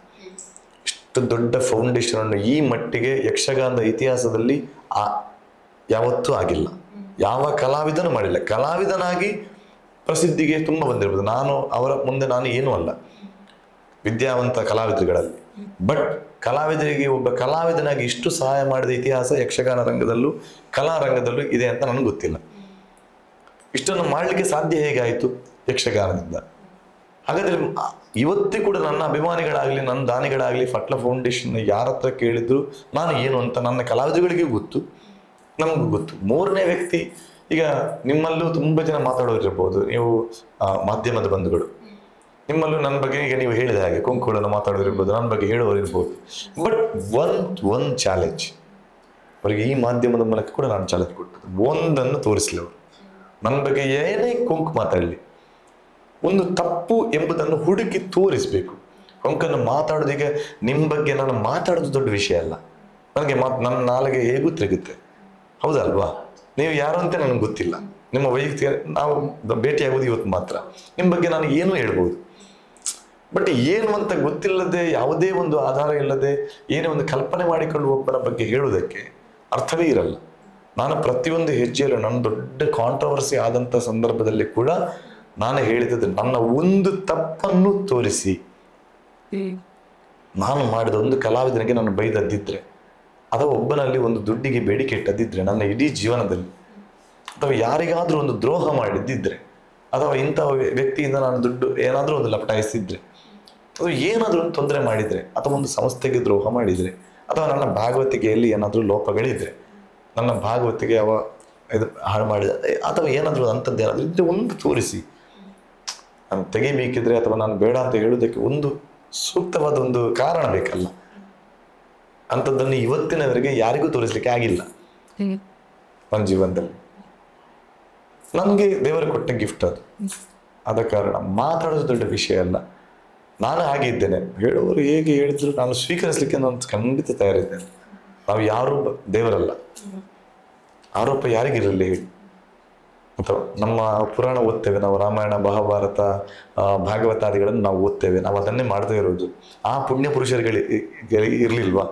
ಇಷ್ಟು ದೊಡ್ಡ ಫೌಂಡೇಶನ್ ಅನ್ನು ಈ ಮಟ್ಟಿಗೆ ಯಕ್ಷಗಾನದ ಇತಿಹಾಸದಲ್ಲಿ ಯಾವತ್ತೂ ಆಗಿಲ್ಲ. ಯಾವ ಕಲಾವಿದನೂ ಮಾಡಿಲ್ಲ. ಕಲಾವಿದನಾಗಿ ಪ್ರಸಿದ್ಧಿಗೆ ತುಂಬ ಬಂದಿರ್ಬೋದು. ನಾನು ಅವರ ಮುಂದೆ ನಾನು ಏನೂ ಅಲ್ಲ, ವಿದ್ಯಾವಂತ ಕಲಾವಿದರುಗಳಲ್ಲಿ. ಬಟ್ ಕಲಾವಿದರಿಗೆ ಒಬ್ಬ ಕಲಾವಿದನಾಗಿ ಇಷ್ಟು ಸಹಾಯ ಮಾಡಿದ ಇತಿಹಾಸ ಯಕ್ಷಗಾನ ರಂಗದಲ್ಲೂ ಕಲಾ ರಂಗದಲ್ಲೂ ಇದೆ ಅಂತ ನನಗೆ ಗೊತ್ತಿಲ್ಲ. ಇಷ್ಟನ್ನು ಮಾಡಲಿಕ್ಕೆ ಸಾಧ್ಯ ಹೇಗಾಯಿತು? ಯಕ್ಷಗಾನದಿಂದ. ಹಾಗಾದ್ರೆ ಇವತ್ತೇ ಕೂಡ ನನ್ನ ಅಭಿಮಾನಿಗಳಾಗಲಿ, ನನ್ನ ದಾನಿಗಳಾಗಲಿ, ಪಟ್ಲ ಫೌಂಡೇಶನ್ ಯಾರ ಹತ್ರ ಕೇಳಿದ್ರು ನಾನು ಏನು ಅಂತ ನನ್ನ ಕಲಾವಿದಗಳಿಗೂ ಗೊತ್ತು, ನಮಗೂ ಗೊತ್ತು. ಮೂರನೇ ವ್ಯಕ್ತಿ, ಈಗ ನಿಮ್ಮಲ್ಲೂ ತುಂಬ ಜನ ಮಾತಾಡೋರಿರ್ಬೋದು, ನೀವು ಮಾಧ್ಯಮದ ಬಂಧುಗಳು, ನಿಮ್ಮಲ್ಲೂ ನನ್ನ ಬಗ್ಗೆ ಈಗ ನೀವು ಹೇಳಿದ ಹಾಗೆ ಕೊಂಕುಗಳನ್ನು ಮಾತಾಡೋರಿರ್ಬೋದು, ನನ್ನ ಬಗ್ಗೆ ಹೇಳೋರಿರ್ಬೋದು. ಬಟ್ ಒಂದು ಚಾಲೆಂಜ್ ಅವರಿಗೆ ಈ ಮಾಧ್ಯಮದ ಮೂಲಕ ಕೂಡ ನಾನು ಚಾಲೆಂಜ್ ಕೊಟ್ಟದ್ದು, ಒಂದನ್ನು ತೋರಿಸಲಿ ಅವರು. ನನ್ನ ಬಗ್ಗೆ ಏನೇ ಕೊಂಕು ಮಾತಾಡಲಿ, ಒಂದು ತಪ್ಪು ಎಂಬುದನ್ನು ಹುಡುಕಿ ತೋರಿಸ್ಬೇಕು. ಕೊಂಕನ್ನು ಮಾತಾಡೋದೀಗ ನಿಮ್ಮ ಬಗ್ಗೆ ನಾನು ಮಾತಾಡೋದು ದೊಡ್ಡ ವಿಷಯ ಅಲ್ಲ. ನನಗೆ ನನ್ನ ನಾಲಿಗೆ ಹೇಗೂ ತಿರುಗುತ್ತೆ, ಹೌದಲ್ವಾ? ನೀವು ಯಾರು ಅಂತ ನನಗೆ ಗೊತ್ತಿಲ್ಲ, ನಿಮ್ಮ ವೈಯಕ್ತಿಕ ನಾವು ಭೇಟಿಯಾಗೋದು ಇವತ್ತು ಮಾತ್ರ. ನಿಮ್ಮ ಬಗ್ಗೆ ನಾನು ಏನೂ ಹೇಳ್ಬೋದು, ಬಟ್ ಏನು ಅಂತ ಗೊತ್ತಿಲ್ಲದೆ, ಯಾವುದೇ ಒಂದು ಆಧಾರ ಇಲ್ಲದೆ, ಏನೇ ಒಂದು ಕಲ್ಪನೆ ಮಾಡಿಕೊಂಡು ಒಬ್ಬರ ಬಗ್ಗೆ ಹೇಳುವುದಕ್ಕೆ ಅರ್ಥವೇ ಇರಲ್ಲ. ನಾನು ಪ್ರತಿಯೊಂದು ಹೆಜ್ಜೆಯಲ್ಲೂ ನನ್ನ ದೊಡ್ಡ ಕಾಂಟ್ರವರ್ಸಿ ಆದಂಥ ಸಂದರ್ಭದಲ್ಲಿ ಕೂಡ ನಾನು ಹೇಳಿದ್ದು, ನನ್ನ ಒಂದು ತಪ್ಪನ್ನು ತೋರಿಸಿ, ನಾನು ಮಾಡಿದ ಒಂದು ಕಲಾವಿದನಿಗೆ ನಾನು ಬೈದದ್ದಿದ್ರೆ, ಅಥವಾ ಒಬ್ಬನಲ್ಲಿ ಒಂದು ದುಡ್ಡಿಗೆ ಬೇಡಿಕೆ ಇಟ್ಟದ್ದಿದ್ರೆ ನನ್ನ ಇಡೀ ಜೀವನದಲ್ಲಿ, ಅಥವಾ ಯಾರಿಗಾದ್ರೂ ಒಂದು ದ್ರೋಹ ಮಾಡಿದ್ದಿದ್ರೆ, ಅಥವಾ ಇಂಥ ವ್ಯಕ್ತಿಯಿಂದ ನಾನು ದುಡ್ಡು ಏನಾದರೂ ಒಂದು ಲಪಟಾಯಿಸಿದ್ರೆ, ಅಥವಾ ಏನಾದರೂ ಒಂದು ತೊಂದರೆ ಮಾಡಿದರೆ, ಅಥವಾ ಒಂದು ಸಂಸ್ಥೆಗೆ ದ್ರೋಹ ಮಾಡಿದರೆ, ಅಥವಾ ನನ್ನ ಭಾಗವತಿಕೆಯಲ್ಲಿ ಏನಾದರೂ ಲೋಪಗಳಿದ್ರೆ, ನನ್ನ ಭಾಗವತಿಗೆ ಇದು ಹಾಳು ಮಾಡಿದ, ಅಥವಾ ಏನಾದರೂ ಅಂಥದ್ದು ಏನಾದರೂ ಇದ್ರೆ ಒಂದು ತೋರಿಸಿ. ನಾನು ತೆಗಿಬೇಕಿದ್ರೆ ಅಥವಾ ನಾನು ಬೇಡ ಅಂತ ಹೇಳೋದಕ್ಕೆ ಒಂದು ಸೂಕ್ತವಾದ ಒಂದು ಕಾರಣ ಬೇಕಲ್ಲ. ಅಂಥದ್ದನ್ನು ಇವತ್ತಿನವರೆಗೆ ಯಾರಿಗೂ ತೋರಿಸ್ಲಿಕ್ಕೆ ಆಗಿಲ್ಲ ನನ್ನ ಜೀವನದಲ್ಲಿ. ನನಗೆ ದೇವರು ಕೊಟ್ಟ ಗಿಫ್ಟ್ ಅದು. ಆದ ಕಾರಣ ಮಾತಾಡೋದು ದೊಡ್ಡ ವಿಷಯ ಅಲ್ಲ. ನಾನು ಹಾಗೆ ಇದ್ದೇನೆ, ಹೇಳೋರು ಹೇಗೆ ಹೇಳಿದ್ರು ನಾನು ಸ್ವೀಕರಿಸಲಿಕ್ಕೆ ನಾನು ಖಂಡಿತ ತಯಾರಿದ್ದೇನೆ. ನಾವು ಯಾರೂ ದೇವರಲ್ಲ, ಆರೋಪ ಯಾರಿಗಿರಲಿ ಹೇಳಿ. ಅಥವಾ ನಮ್ಮ ಪುರಾಣ ಓದ್ತೇವೆ ನಾವು, ರಾಮಾಯಣ, ಮಹಾಭಾರತ, ಭಾಗವತಾದಿಗಳನ್ನು ನಾವು ಓದ್ತೇವೆ, ನಾವು ಅದನ್ನೇ ಮಾಡ್ತಾ ಇರೋದು. ಆ ಪುಣ್ಯ ಪುರುಷರುಗಳಿಗೆ ಇರಲಿಲ್ವಾ?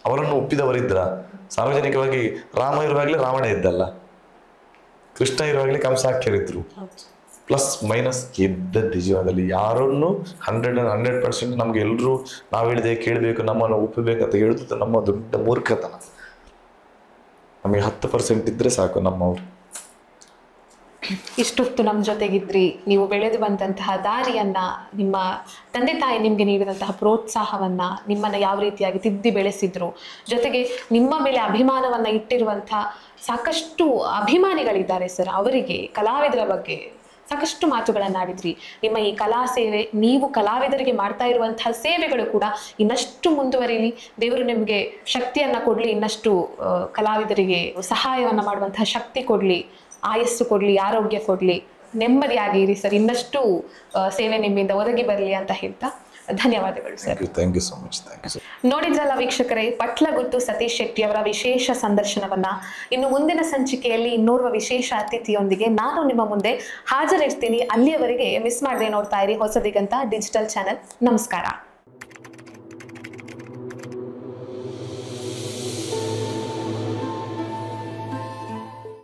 ಅವರನ್ನು ಒಪ್ಪಿದವರಿದ್ರ? ಸಾರ್ವಜನಿಕವಾಗಿ ರಾಮ ಇರುವಾಗಲೇ ರಾವಣ ಇದ್ದಲ್ಲ, ಕೃಷ್ಣ ಇರುವಾಗಲೇ ಕಂಸಾಖ್ಯರಿದ್ರು. ಪ್ಲಸ್ ಮೈನಸ್ ಇದ್ದದ್ದು ಜೀವನದಲ್ಲಿ. ಯಾರನ್ನು 100% ನಮ್ಗೆ ಎಲ್ಲರೂ ನಾವು ಹೇಳಿದೆ ಕೇಳಬೇಕು, ನಮ್ಮನ್ನು ಒಪ್ಪಬೇಕಂತ ಹೇಳುದು ನಮ್ಮ ದೊಡ್ಡ ಮೂರ್ಖತನ. ನಮಗೆ 10% ಇದ್ರೆ ಸಾಕು ನಮ್ಮವರು. ಇಷ್ಟೊತ್ತು ನಮ್ಮ ಜೊತೆಗಿದ್ರಿ, ನೀವು ಬೆಳೆದು ಬಂದಂತಹ ದಾರಿಯನ್ನ, ನಿಮ್ಮ ತಂದೆ ತಾಯಿ ನಿಮಗೆ ನೀಡಿದಂತಹ ಪ್ರೋತ್ಸಾಹವನ್ನ, ನಿಮ್ಮನ್ನ ಯಾವ ರೀತಿಯಾಗಿ ತಿದ್ದಿ ಬೆಳೆಸಿದ್ರು, ಜೊತೆಗೆ ನಿಮ್ಮ ಮೇಲೆ ಅಭಿಮಾನವನ್ನ ಇಟ್ಟಿರುವಂತಹ ಸಾಕಷ್ಟು ಅಭಿಮಾನಿಗಳಿದ್ದಾರೆ ಸರ್, ಅವರಿಗೆ ಕಲಾವಿದರ ಬಗ್ಗೆ ಸಾಕಷ್ಟು ಮಾತುಗಳನ್ನಾಡಿದ್ರಿ. ನಿಮ್ಮ ಈ ಕಲಾ ಸೇವೆ, ನೀವು ಕಲಾವಿದರಿಗೆ ಮಾಡ್ತಾ ಇರುವಂತಹ ಸೇವೆಗಳು ಕೂಡ ಇನ್ನಷ್ಟು ಮುಂದುವರಿಲಿ. ದೇವರು ನಿಮಗೆ ಶಕ್ತಿಯನ್ನ ಕೊಡ್ಲಿ, ಇನ್ನಷ್ಟು ಕಲಾವಿದರಿಗೆ ಸಹಾಯವನ್ನ ಮಾಡುವಂತಹ ಶಕ್ತಿ ಕೊಡ್ಲಿ, ಆಯಸ್ಸು ಕೊಡ್ಲಿ, ಆರೋಗ್ಯ ಕೊಡ್ಲಿ, ನೆಮ್ಮದಿಯಾಗಿರಿ ಸರ್. ಇನ್ನಷ್ಟು ಸೇವೆ ನಿಮ್ಮಿಂದ ಒದಗಿ ಬರಲಿ ಅಂತ ಹೇಳ್ತಾ ಧನ್ಯವಾದಗಳು sir. Thank you so much. ನೋಡಿದ್ರಲ್ಲ ವೀಕ್ಷಕರೇ, ಪಟ್ಲಗುತ್ತು ಸತೀಶ್ ಶೆಟ್ಟಿ ಅವರ ವಿಶೇಷ ಸಂದರ್ಶನವನ್ನ. ಇನ್ನು ಮುಂದಿನ ಸಂಚಿಕೆಯಲ್ಲಿ ಇನ್ನೋರ್ವ ವಿಶೇಷ ಅತಿಥಿಯೊಂದಿಗೆ ನಾನು ನಿಮ್ಮ ಮುಂದೆ ಹಾಜರಿರ್ತೀನಿ. ಅಲ್ಲಿಯವರೆಗೆ ಮಿಸ್ ಮಾಡದೆ ನೋಡ್ತಾ ಇರಿ ಹೊಸದಿಗಂತ ಡಿಜಿಟಲ್ ಚಾನೆಲ್. ನಮಸ್ಕಾರ.